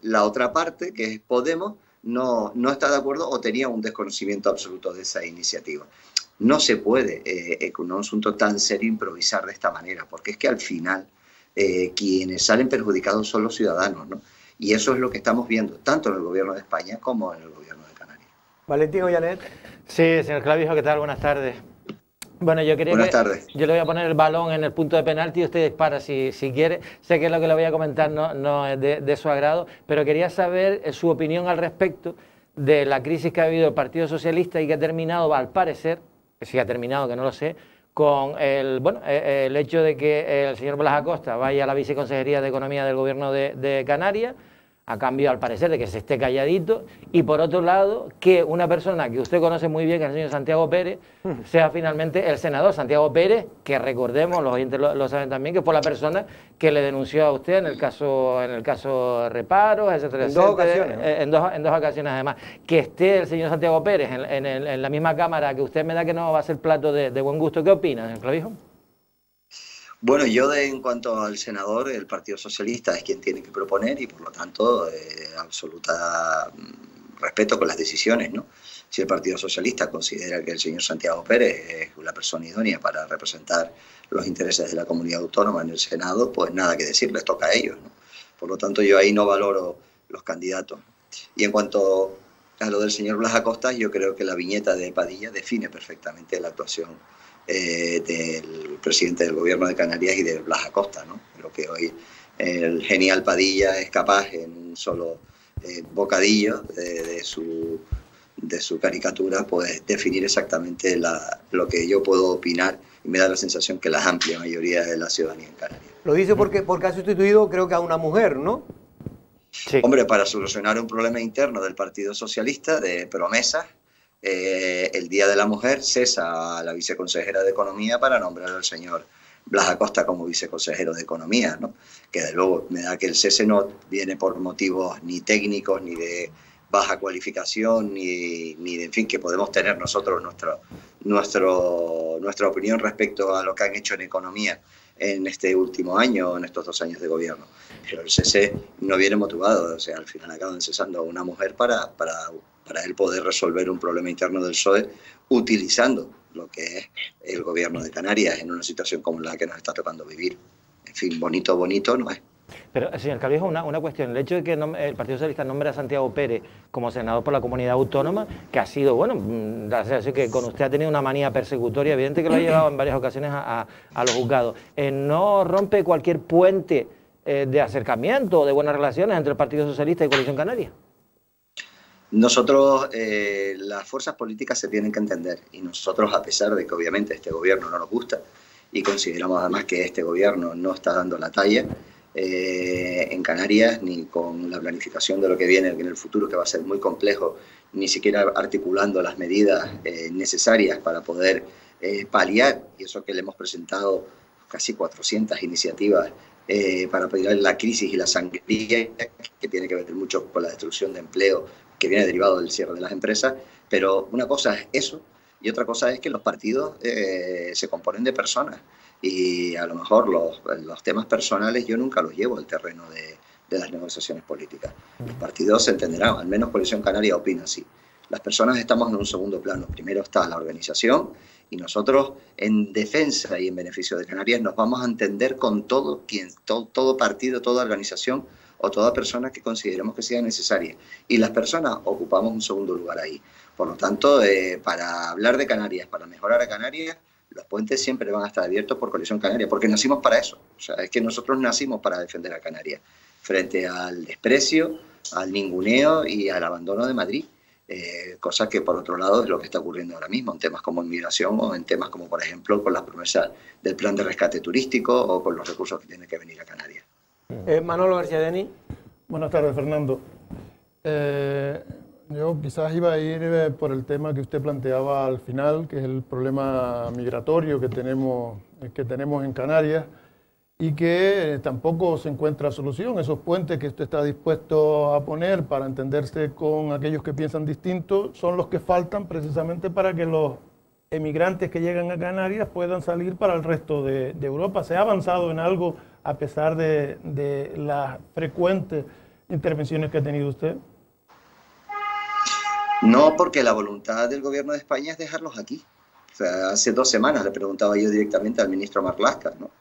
Speaker 9: la otra parte, que es Podemos, no está de acuerdo o tenía un desconocimiento absoluto de esa iniciativa. No se puede, con un asunto tan serio, improvisar de esta manera, porque es que al final quienes salen perjudicados son los ciudadanos, ¿no? Y eso es lo que estamos viendo, tanto en el gobierno de España como en el gobierno de Canarias.
Speaker 1: Valentín Ollanet.
Speaker 3: Sí, señor Clavijo, ¿qué tal? Buenas tardes. Bueno, yo quería
Speaker 9: Buenas tardes.
Speaker 3: Yo le voy a poner el balón en el punto de penalti y usted dispara si quiere. Sé que lo que le voy a comentar no es de su agrado, pero quería saber su opinión al respecto de la crisis que ha vivido el Partido Socialista y que ha terminado, al parecer, que sí ha terminado, que no lo sé, con el hecho de que el señor Blas Acosta vaya a la Viceconsejería de Economía del Gobierno de Canarias, a cambio, al parecer, de que se esté calladito, y por otro lado, que una persona que usted conoce muy bien, que es el señor Santiago Pérez, sea finalmente el senador Santiago Pérez, que recordemos, los oyentes lo saben también, que fue la persona que le denunció a usted en el caso Reparos, etcétera,
Speaker 1: en dos ocasiones, ¿no?
Speaker 3: en dos ocasiones además. Que esté el señor Santiago Pérez en la misma Cámara, que usted me da que no va a ser plato de buen gusto. ¿Qué opina, señor Clavijo?
Speaker 9: Bueno, yo en cuanto al senador, el Partido Socialista es quien tiene que proponer y por lo tanto absoluta respeto con las decisiones, ¿no? Si el Partido Socialista considera que el señor Santiago Pérez es la persona idónea para representar los intereses de la comunidad autónoma en el Senado, pues nada que decir, les toca a ellos, ¿no? Por lo tanto, yo ahí no valoro los candidatos. Y en cuanto a lo del señor Blas Acosta, yo creo que la viñeta de Padilla define perfectamente la actuación del presidente del gobierno de Canarias y de Blas Acosta, ¿no? Lo que hoy el genial Padilla es capaz en un solo bocadillo de su caricatura, pues definir exactamente lo que yo puedo opinar, y me da la sensación que la amplia mayoría de la ciudadanía en Canarias.
Speaker 1: Lo dice porque ha sustituido, creo que a una mujer, ¿no?
Speaker 3: Sí.
Speaker 9: Hombre, para solucionar un problema interno del Partido Socialista de promesas, el Día de la Mujer cesa a la viceconsejera de Economía para nombrar al señor Blas Acosta como viceconsejero de Economía, ¿no? Que de luego me da que el cese no viene por motivos ni técnicos, ni de baja cualificación, ni de, en fin, que podemos tener nosotros nuestra opinión respecto a lo que han hecho en Economía en este último año, en estos 2 años de gobierno. Pero el cese no viene motivado, o sea, al final acaban cesando a una mujer para él poder resolver un problema interno del PSOE utilizando lo que es el gobierno de Canarias en una situación como la que nos está tocando vivir. En fin, bonito no es.
Speaker 3: Pero, señor Calvijo, una cuestión. El hecho de que el Partido Socialista nombre a Santiago Pérez como senador por la comunidad autónoma, que ha sido, bueno, así que con usted ha tenido una manía persecutoria, evidente que lo ha llevado en varias ocasiones a los juzgados. ¿No rompe cualquier puente de acercamiento o de buenas relaciones entre el Partido Socialista y Coalición Canaria?
Speaker 9: Nosotros, las fuerzas políticas se tienen que entender, y nosotros, a pesar de que obviamente este gobierno no nos gusta y consideramos además que este gobierno no está dando la talla en Canarias, ni con la planificación de lo que viene en el futuro, que va a ser muy complejo, ni siquiera articulando las medidas necesarias para poder paliar, y eso que le hemos presentado casi 400 iniciativas para paliar la crisis y la sangría, que tiene que ver mucho con la destrucción de empleo que viene derivado del cierre de las empresas. Pero una cosa es eso, y otra cosa es que los partidos se componen de personas, y a lo mejor los temas personales yo nunca los llevo al terreno de las negociaciones políticas. Los partidos se entenderán, al menos Coalición Canaria opina así. Las personas estamos en un segundo plano. Primero está la organización, y nosotros, en defensa y en beneficio de Canarias, nos vamos a entender con todo partido, toda organización o toda persona que consideremos que sea necesaria. Y las personas ocupamos un segundo lugar ahí. Por lo tanto, para hablar de Canarias, para mejorar a Canarias, los puentes siempre van a estar abiertos por Coalición Canaria, porque nacimos para eso. O sea, es que nosotros nacimos para defender a Canarias, frente al desprecio, al ninguneo y al abandono de Madrid. Cosa que, por otro lado, es lo que está ocurriendo ahora mismo en temas como inmigración, o en temas como, por ejemplo, con las promesas del plan de rescate turístico, o con los recursos que tienen que venir a Canarias.
Speaker 1: Manolo García Deni.
Speaker 2: Buenas tardes, Fernando. Yo quizás iba a ir por el tema que usted planteaba al final, que es el problema migratorio que tenemos en Canarias, y que tampoco se encuentra solución. Esos puentes que usted está dispuesto a poner para entenderse con aquellos que piensan distinto son los que faltan precisamente para que los emigrantes que llegan a Canarias puedan salir para el resto de Europa. ¿Se ha avanzado en algo a pesar de las frecuentes intervenciones que ha tenido usted?
Speaker 9: No, porque la voluntad del gobierno de España es dejarlos aquí. O sea, hace 2 semanas le preguntaba yo directamente al ministro Marlaska, ¿no?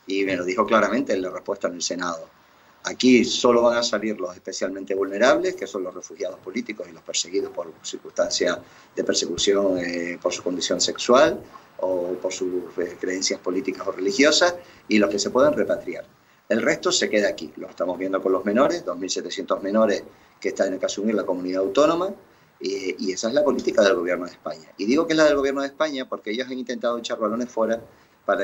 Speaker 9: Y me lo dijo claramente en la respuesta en el Senado. Aquí solo van a salir los especialmente vulnerables, que son los refugiados políticos y los perseguidos por circunstancias de persecución por su condición sexual o por sus creencias políticas o religiosas, y los que se pueden repatriar. El resto se queda aquí. Lo estamos viendo con los menores, 2.700 menores que están que asumir la comunidad autónoma, y esa es la política del gobierno de España. Y digo que es la del gobierno de España porque ellos han intentado echar balones fuera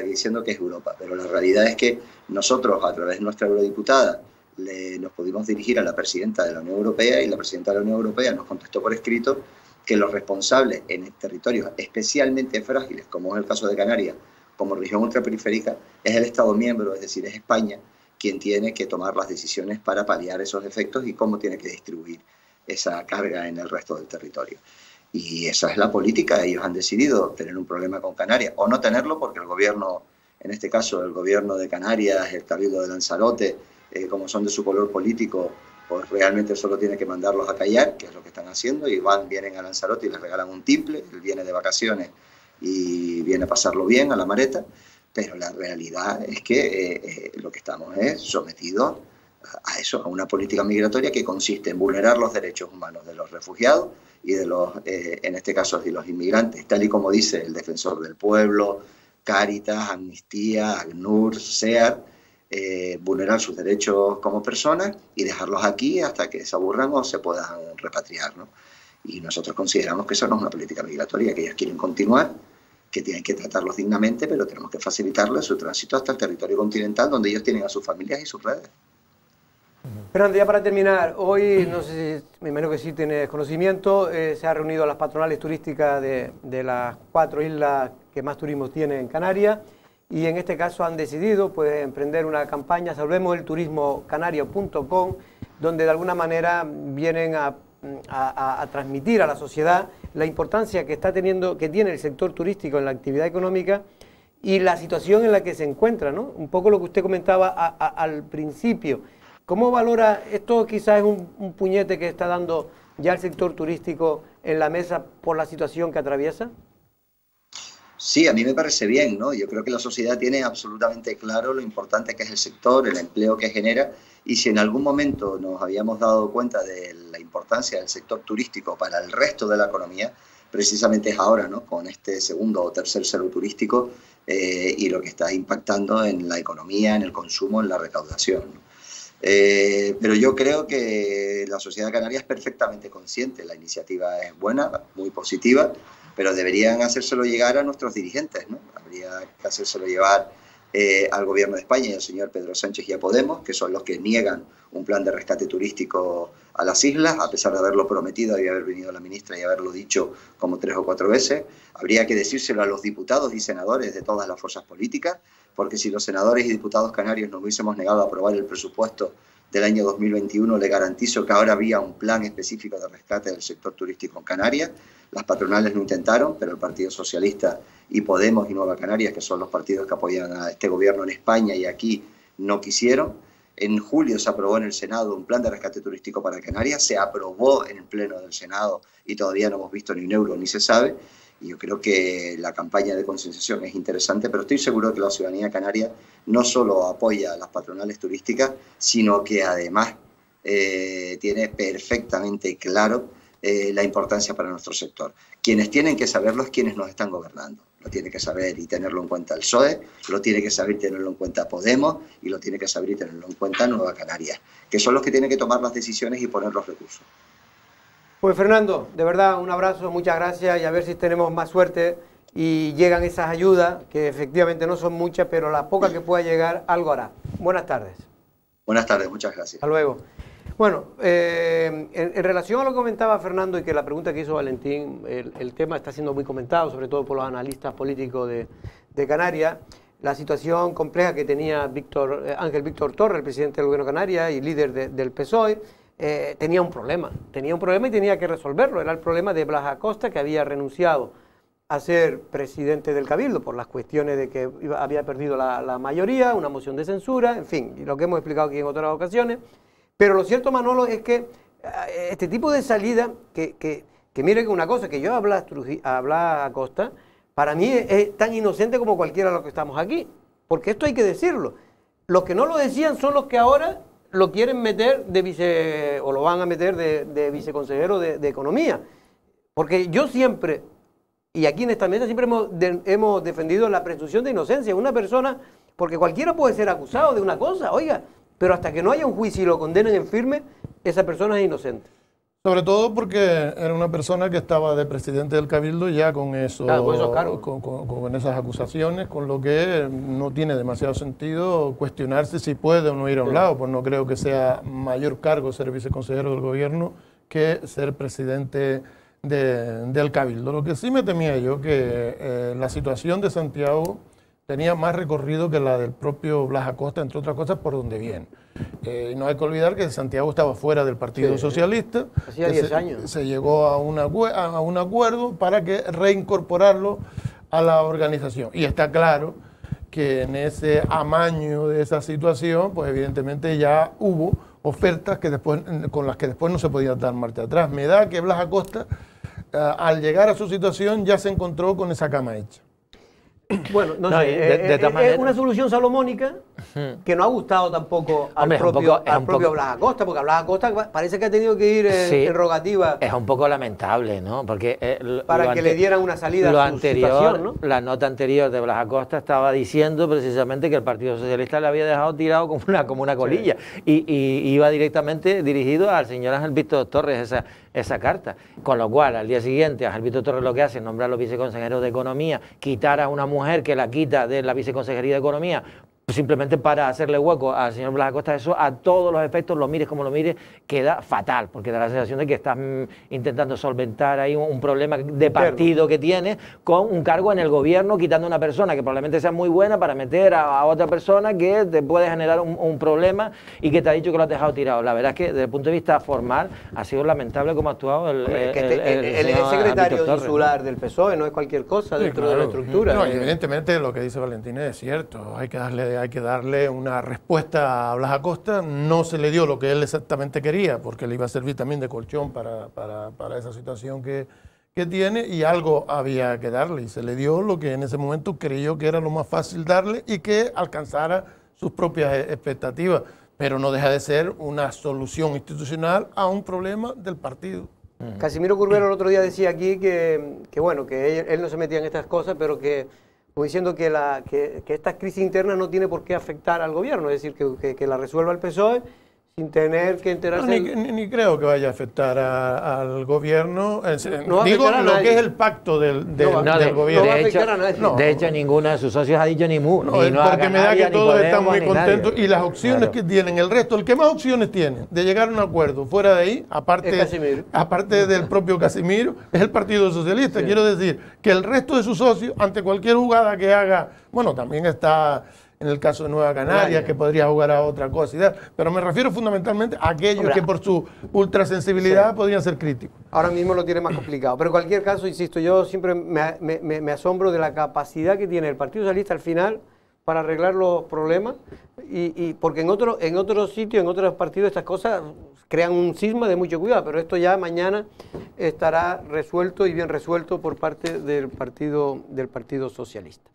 Speaker 9: diciendo que es Europa, pero la realidad es que nosotros, a través de nuestra eurodiputada, nos pudimos dirigir a la presidenta de la Unión Europea, y la presidenta de la Unión Europea nos contestó por escrito que los responsables en territorios especialmente frágiles, como es el caso de Canarias, como región ultraperiférica, es el Estado miembro, es decir, es España quien tiene que tomar las decisiones para paliar esos efectos y cómo tiene que distribuir esa carga en el resto del territorio. Y esa es la política. Ellos han decidido tener un problema con Canarias o no tenerlo, porque el gobierno, en este caso el gobierno de Canarias, el Cabildo de Lanzarote, como son de su color político, pues realmente solo tiene que mandarlos a callar, que es lo que están haciendo, y vienen a Lanzarote y les regalan un timple. Él viene de vacaciones y viene a pasarlo bien a la Mareta, pero la realidad es que lo que estamos es sometidos a eso, a una política migratoria que consiste en vulnerar los derechos humanos de los refugiados y de los, en este caso, de los inmigrantes, tal y como dice el Defensor del Pueblo, Cáritas, Amnistía, ACNUR, SEAR, vulnerar sus derechos como personas y dejarlos aquí hasta que se aburran o se puedan repatriar, ¿no? Y nosotros consideramos que eso no es una política migratoria, que ellos quieren continuar, que tienen que tratarlos dignamente, pero tenemos que facilitarles su tránsito hasta el territorio continental, donde ellos tienen a sus familias y sus redes.
Speaker 1: Fernando, ya para terminar, hoy, no sé si, me imagino que sí tienes conocimiento, se ha reunido a las patronales turísticas de las 4 islas que más turismo tienen en Canarias, y en este caso han decidido pues emprender una campaña, Salvemos el Turismo Canario.com, donde de alguna manera vienen a transmitir a la sociedad la importancia que está teniendo, que tiene el sector turístico en la actividad económica, y la situación en la que se encuentra, ¿no? Un poco lo que usted comentaba al principio. ¿Cómo valora esto? Quizás es un puñete que está dando ya el sector turístico en la mesa por la situación que atraviesa.
Speaker 9: Sí, a mí me parece bien, ¿no? Yo creo que la sociedad tiene absolutamente claro lo importante que es el sector, el empleo que genera, y si en algún momento nos habíamos dado cuenta de la importancia del sector turístico para el resto de la economía, precisamente es ahora, ¿no? Con este segundo o tercer cero turístico y lo que está impactando en la economía, en el consumo, en la recaudación, ¿no? Pero yo creo que la sociedad canaria es perfectamente consciente, la iniciativa es buena, muy positiva, pero deberían hacérselo llegar a nuestros dirigentes, ¿no? Habría que hacérselo llevar al Gobierno de España y al señor Pedro Sánchez y a Podemos, que son los que niegan un plan de rescate turístico a las islas, a pesar de haberlo prometido y haber venido la ministra y haberlo dicho como 3 o 4 veces. Habría que decírselo a los diputados y senadores de todas las fuerzas políticas, porque si los senadores y diputados canarios nos hubiésemos negado a aprobar el presupuesto del año 2021, le garantizo que ahora había un plan específico de rescate del sector turístico en Canarias. Las patronales lo intentaron, pero el Partido Socialista y Podemos y Nueva Canarias, que son los partidos que apoyan a este gobierno en España y aquí, no quisieron. En julio se aprobó en el Senado un plan de rescate turístico para Canarias, se aprobó en el Pleno del Senado y todavía no hemos visto ni un euro, ni se sabe. Y yo creo que la campaña de concienciación es interesante, pero estoy seguro de que la ciudadanía canaria no solo apoya a las patronales turísticas, sino que además tiene perfectamente claro la importancia para nuestro sector. Quienes tienen que saberlo es quienes nos están gobernando. Lo tiene que saber y tenerlo en cuenta el PSOE, lo tiene que saber y tenerlo en cuenta Podemos, y lo tiene que saber y tenerlo en cuenta Nueva Canarias, que son los que tienen que tomar las decisiones y poner los recursos.
Speaker 1: Pues Fernando, de verdad, un abrazo, muchas gracias, y a ver si tenemos más suerte y llegan esas ayudas, que efectivamente no son muchas, pero la poca que pueda llegar, algo hará. Buenas tardes.
Speaker 9: Buenas tardes, muchas gracias.
Speaker 1: Hasta luego. Bueno, en relación a lo que comentaba Fernando y que la pregunta que hizo Valentín, el tema está siendo muy comentado, sobre todo por los analistas políticos de Canarias, la situación compleja que tenía Ángel Víctor Torres, el presidente del Gobierno de Canarias y líder del PSOE, tenía un problema y tenía que resolverlo. Era el problema de Blas Acosta, que había renunciado a ser presidente del Cabildo por las cuestiones de que había perdido la mayoría, una moción de censura, en fin, y lo que hemos explicado aquí en otras ocasiones. Pero lo cierto, Manolo, es que este tipo de salida, que mire que una cosa, que yo a Blas Acosta, para mí es tan inocente como cualquiera de los que estamos aquí, porque esto hay que decirlo. Los que no lo decían son los que ahora lo quieren meter o lo van a meter de viceconsejero de Economía. Porque yo siempre, y aquí en esta mesa siempre hemos defendido la presunción de inocencia de una persona, porque cualquiera puede ser acusado de una cosa, oiga, pero hasta que no haya un juicio y lo condenen en firme, esa persona es inocente.
Speaker 2: Sobre todo porque era una persona que estaba de presidente del Cabildo ya con eso, claro, con esas acusaciones, con lo que no tiene demasiado sentido cuestionarse si puede o no ir a un lado, pues no creo que sea mayor cargo ser viceconsejero del gobierno que ser presidente del Cabildo. Lo que sí me temía yo que la situación de Santiago tenía más recorrido que la del propio Blas Acosta, entre otras cosas, por donde viene. No hay que olvidar que Santiago estaba fuera del Partido Socialista.
Speaker 1: Hacía 10 años.
Speaker 2: Se llegó a un acuerdo para que reincorporarlo a la organización. Y está claro que en ese amaño de esa situación, pues evidentemente ya hubo ofertas con las que después no se podía dar marcha atrás. Me da que Blas Acosta, al llegar a su situación, ya se encontró con esa cama hecha.
Speaker 1: Bueno, no sé, es una solución salomónica que no ha gustado tampoco al propio Blas Acosta, porque a Blas Acosta parece que ha tenido que ir en rogativa.
Speaker 3: Es un poco lamentable, ¿no? Porque
Speaker 1: para que le dieran una salida a su situación, ¿no?
Speaker 3: La nota anterior de Blas Acosta estaba diciendo precisamente que el Partido Socialista le había dejado tirado como una colilla, y iba directamente dirigido al señor Ángel Víctor Torres esa carta, con lo cual al día siguiente Ángel Víctor Torres lo que hace es nombrar a los viceconsejeros de Economía, quitar a una mujer que la quita de la viceconsejería de Economía simplemente para hacerle hueco al señor Blas Acosta, eso a todos los efectos, lo mires como lo mires, queda fatal, porque da la sensación de que estás intentando solventar ahí un problema de partido que tienes con un cargo en el gobierno, quitando a una persona que probablemente sea muy buena para meter a otra persona que te puede generar un problema y que te ha dicho que lo has dejado tirado. La verdad es que desde el punto de vista formal ha sido lamentable cómo ha actuado el
Speaker 1: secretario insular del PSOE, no es cualquier cosa dentro de la estructura.
Speaker 2: No, evidentemente lo que dice Valentín es cierto, hay que darle una respuesta a Blas Acosta. No se le dio lo que él exactamente quería, porque le iba a servir también de colchón para esa situación que tiene, y algo había que darle, y se le dio lo que en ese momento creyó que era lo más fácil darle y que alcanzara sus propias expectativas, pero no deja de ser una solución institucional a un problema del partido.
Speaker 1: Casimiro Curbelo el otro día decía aquí que bueno, que él no se metía en estas cosas, pero que como diciendo que esta crisis interna no tiene por qué afectar al gobierno, es decir, que la resuelva el PSOE sin tener que enterarse.
Speaker 2: No, ni creo que vaya a afectar al gobierno.
Speaker 1: No
Speaker 2: digo lo que es el pacto del gobierno.
Speaker 3: De hecho, ninguno de sus socios ha dicho ni mu.
Speaker 2: No, porque me da que todos están muy contentos y las opciones que tienen, el resto, el que más opciones tiene de llegar a un acuerdo fuera de ahí, aparte del propio Casimiro, es el Partido Socialista. Sí. Quiero decir que el resto de sus socios, ante cualquier jugada que haga, bueno, también está en el caso de Nueva Canarias, que podría jugar a otra cosa y tal, pero me refiero fundamentalmente a aquellos que por su ultrasensibilidad podrían ser críticos.
Speaker 1: Ahora mismo lo tiene más complicado, pero en cualquier caso, insisto, yo siempre me asombro de la capacidad que tiene el Partido Socialista al final para arreglar los problemas, y porque en otros sitios, en otros partidos, estas cosas crean un cisma de mucho cuidado, pero esto ya mañana estará resuelto y bien resuelto por parte del Partido Socialista.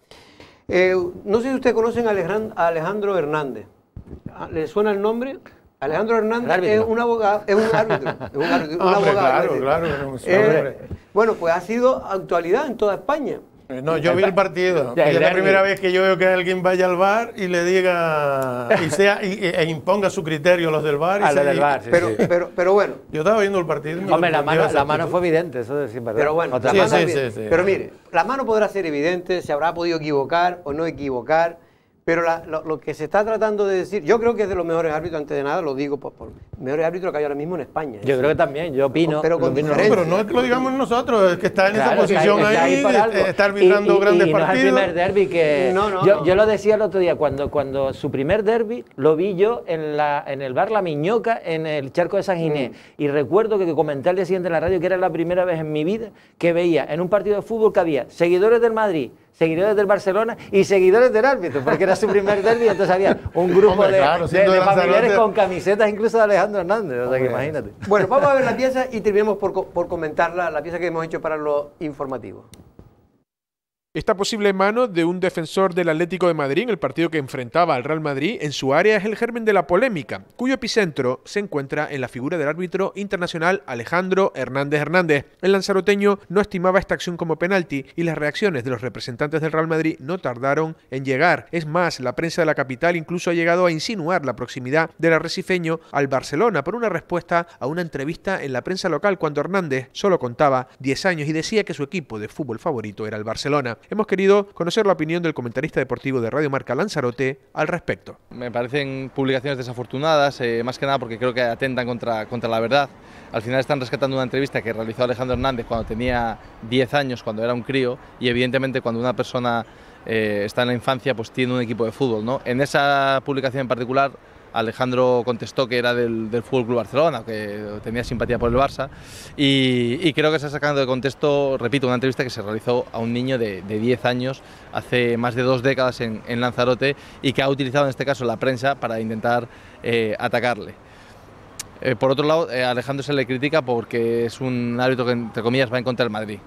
Speaker 1: No sé si ustedes conocen a Alejandro Hernández. ¿Le suena el nombre? Alejandro Hernández es un abogado, es un árbitro. Un abogado.
Speaker 2: Claro.
Speaker 1: Bueno, pues ha sido actualidad en toda España.
Speaker 2: No, yo vi el partido. Es la primera vez que yo veo que alguien vaya al VAR y le diga e imponga su criterio a los del VAR.
Speaker 1: Pero bueno.
Speaker 2: Yo estaba viendo el partido.
Speaker 3: Hombre, la mano fue evidente, eso es verdad.
Speaker 1: Pero bueno, pero mire, la mano podrá ser evidente, se habrá podido equivocar o no equivocar, pero lo que se está tratando de decir, yo creo que es de los mejores árbitros, antes de nada lo digo, por mejores árbitros que hay ahora mismo en España.
Speaker 3: Yo creo que también, yo opino.
Speaker 1: Pero
Speaker 2: no es que lo digamos nosotros, es que está en esa posición ahí, está arbitrando grandes partidos.
Speaker 3: No es el primer derbi que... Yo lo decía el otro día, cuando su primer derbi lo vi yo en el bar La Miñoca, en el Charco de San Ginés, y recuerdo que comenté al día siguiente en la radio que era la primera vez en mi vida que veía en un partido de fútbol que había seguidores del Madrid, seguidores del Barcelona y seguidores del árbitro, porque era su primer derbi, entonces había un grupo de familiares con camisetas incluso de Alejandro Hernández, o sea que imagínate.
Speaker 1: Bueno, vamos a ver la pieza y terminamos por comentarla, la pieza que hemos hecho para lo informativo.
Speaker 4: Esta posible mano de un defensor del Atlético de Madrid en el partido que enfrentaba al Real Madrid en su área es el germen de la polémica, cuyo epicentro se encuentra en la figura del árbitro internacional Alejandro Hernández. El lanzaroteño no estimaba esta acción como penalti y las reacciones de los representantes del Real Madrid no tardaron en llegar. Es más, la prensa de la capital incluso ha llegado a insinuar la proximidad del arrecifeño al Barcelona por una respuesta a una entrevista en la prensa local cuando Hernández solo contaba 10 años y decía que su equipo de fútbol favorito era el Barcelona. Hemos querido conocer la opinión del comentarista deportivo de Radio Marca Lanzarote al respecto.
Speaker 10: Me parecen publicaciones desafortunadas, más que nada porque creo que atentan contra la verdad. Al final están rescatando una entrevista que realizó Alejandro Hernández cuando tenía 10 años, cuando era un crío, y evidentemente cuando una persona está en la infancia pues tiene un equipo de fútbol, ¿no? En esa publicación en particular Alejandro contestó que era del Fútbol Club Barcelona, que tenía simpatía por el Barça, y creo que está sacando de contexto, repito, una entrevista que se realizó a un niño de 10 años hace más de 2 décadas en Lanzarote y que ha utilizado en este caso la prensa para intentar atacarle. Por otro lado, a Alejandro se le critica porque es un árbitro que, entre comillas, va en contra del Madrid.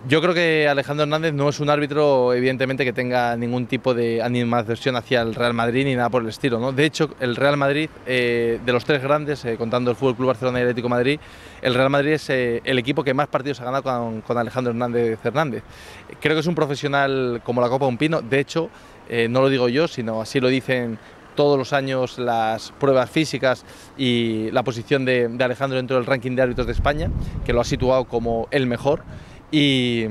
Speaker 10: Yo creo que Alejandro Hernández no es un árbitro, evidentemente, que tenga ningún tipo de animadversión hacia el Real Madrid ni nada por el estilo, ¿no? De hecho, el Real Madrid, de los 3 grandes, contando el Fútbol Club Barcelona y el Atlético de Madrid, el Real Madrid es el equipo que más partidos ha ganado con Alejandro Hernández. Creo que es un profesional como la copa de un pino. De hecho, no lo digo yo, sino así lo dicen todos los años las pruebas físicas y la posición de Alejandro dentro del ranking de árbitros de España, que lo ha situado como el mejor. Y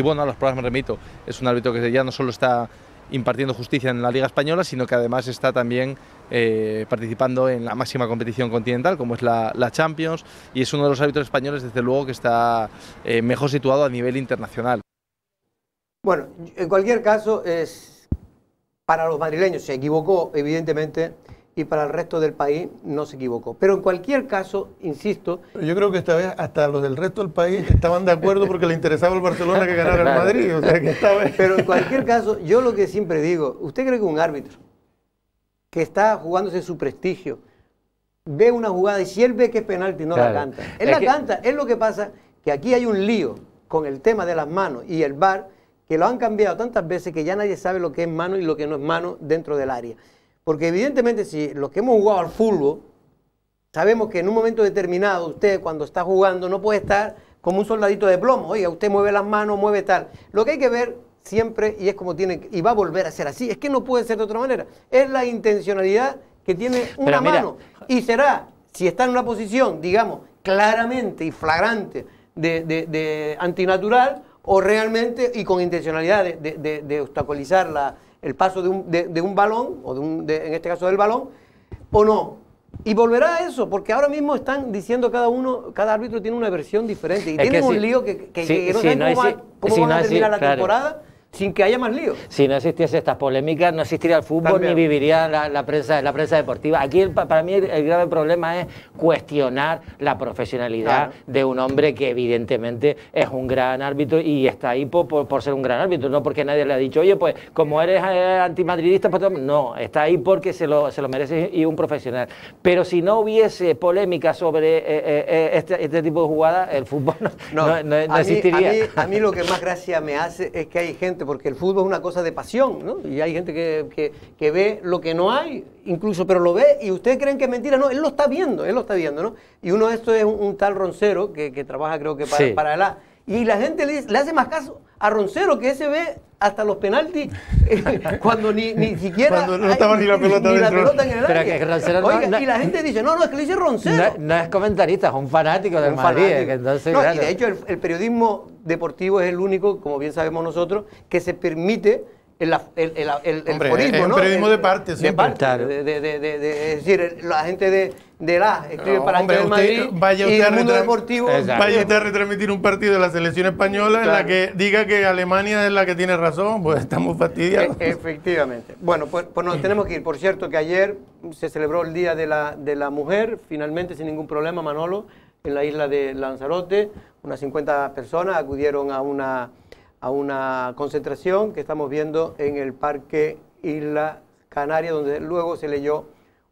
Speaker 10: bueno, a las pruebas me remito. Es un árbitro que ya no solo está impartiendo justicia en la Liga Española, sino que además está también participando en la máxima competición continental, como es la Champions, y es uno de los árbitros españoles, desde luego, que está mejor situado a nivel internacional.
Speaker 1: Bueno, en cualquier caso, para los madrileños se equivocó, evidentemente, y para el resto del país no se equivocó. Pero en cualquier caso, insisto...
Speaker 2: Yo creo que esta vez hasta los del resto del país estaban de acuerdo porque le interesaba al Barcelona que ganara el Madrid. O sea que esta vez...
Speaker 1: Pero en cualquier caso, yo lo que siempre digo, ¿usted cree que un árbitro que está jugándose su prestigio ve una jugada y si él ve que es penalti no la canta? Él la canta. Es lo que pasa que aquí hay un lío con el tema de las manos y el VAR, que lo han cambiado tantas veces que ya nadie sabe lo que es mano y lo que no es mano dentro del área. Porque evidentemente si los que hemos jugado al fútbol, sabemos que en un momento determinado usted cuando está jugando no puede estar como un soldadito de plomo. Oiga, usted mueve las manos, mueve tal. Lo que hay que ver siempre, y es como tiene, y va a volver a ser así, es que no puede ser de otra manera, es la intencionalidad que tiene una mano. Y será, si está en una posición, digamos, claramente y flagrante de antinatural, o realmente y con intencionalidad de obstaculizar el paso de un balón, o en este caso del balón, o no. Y volverá a eso, porque ahora mismo están diciendo cada árbitro tiene una versión diferente, y tienen un lío que no saben cómo van a terminar la temporada sin que haya más lío.
Speaker 3: Si no existiese estas polémicas, no existiría el fútbol ni viviría la prensa deportiva. Aquí para mí el grave problema es cuestionar la profesionalidad de un hombre que evidentemente es un gran árbitro y está ahí por ser un gran árbitro, no porque nadie le ha dicho, oye, pues como eres antimadridista, pues no, está ahí porque se lo merece y un profesional. Pero si no hubiese polémica sobre este tipo de jugadas, el fútbol no existiría.
Speaker 1: A mí lo que más gracia me hace es que hay gente, porque el fútbol es una cosa de pasión, ¿no? Y hay gente que ve lo que no hay, incluso, pero lo ve y ustedes creen que es mentira. No, él lo está viendo, ¿no? Y uno de estos es un tal Roncero que trabaja, creo que para el A. Y la gente le hace más caso a Roncero, que ese ve hasta los penaltis cuando ni siquiera
Speaker 2: cuando no estaba ni la pelota
Speaker 1: ni
Speaker 2: dentro.
Speaker 1: La pelota en el área.
Speaker 3: Que Roncero
Speaker 1: Oiga, y la gente dice, no, es que lo dice Roncero.
Speaker 3: No es comentarista, es un fanático del Madrid. Entonces,
Speaker 1: y de hecho el periodismo deportivo es el único, como bien sabemos nosotros, que se permite el forismo,
Speaker 2: es un periodismo de parte, siempre.
Speaker 1: Es decir, la gente de la escribe para la gente del Madrid y el mundo deportivo.
Speaker 2: Vaya usted a retransmitir un partido de la selección española en la que diga que Alemania es la que tiene razón, pues estamos fastidiados.
Speaker 1: Efectivamente. Bueno, pues nos tenemos que ir. Por cierto, que ayer se celebró el Día de la Mujer, finalmente sin ningún problema, Manolo, en la isla de Lanzarote. Unas 50 personas acudieron a una concentración que estamos viendo en el Parque Isla Canaria, donde luego se leyó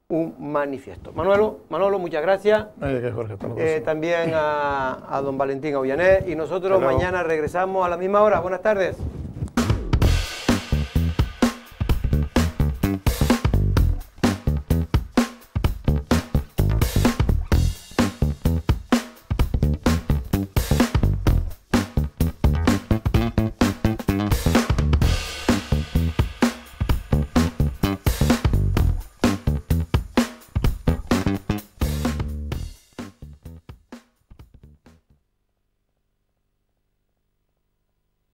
Speaker 1: un manifiesto. Manolo, muchas gracias.
Speaker 2: Jorge,
Speaker 1: también a don Valentín Aullané, y nosotros mañana regresamos a la misma hora. Buenas tardes.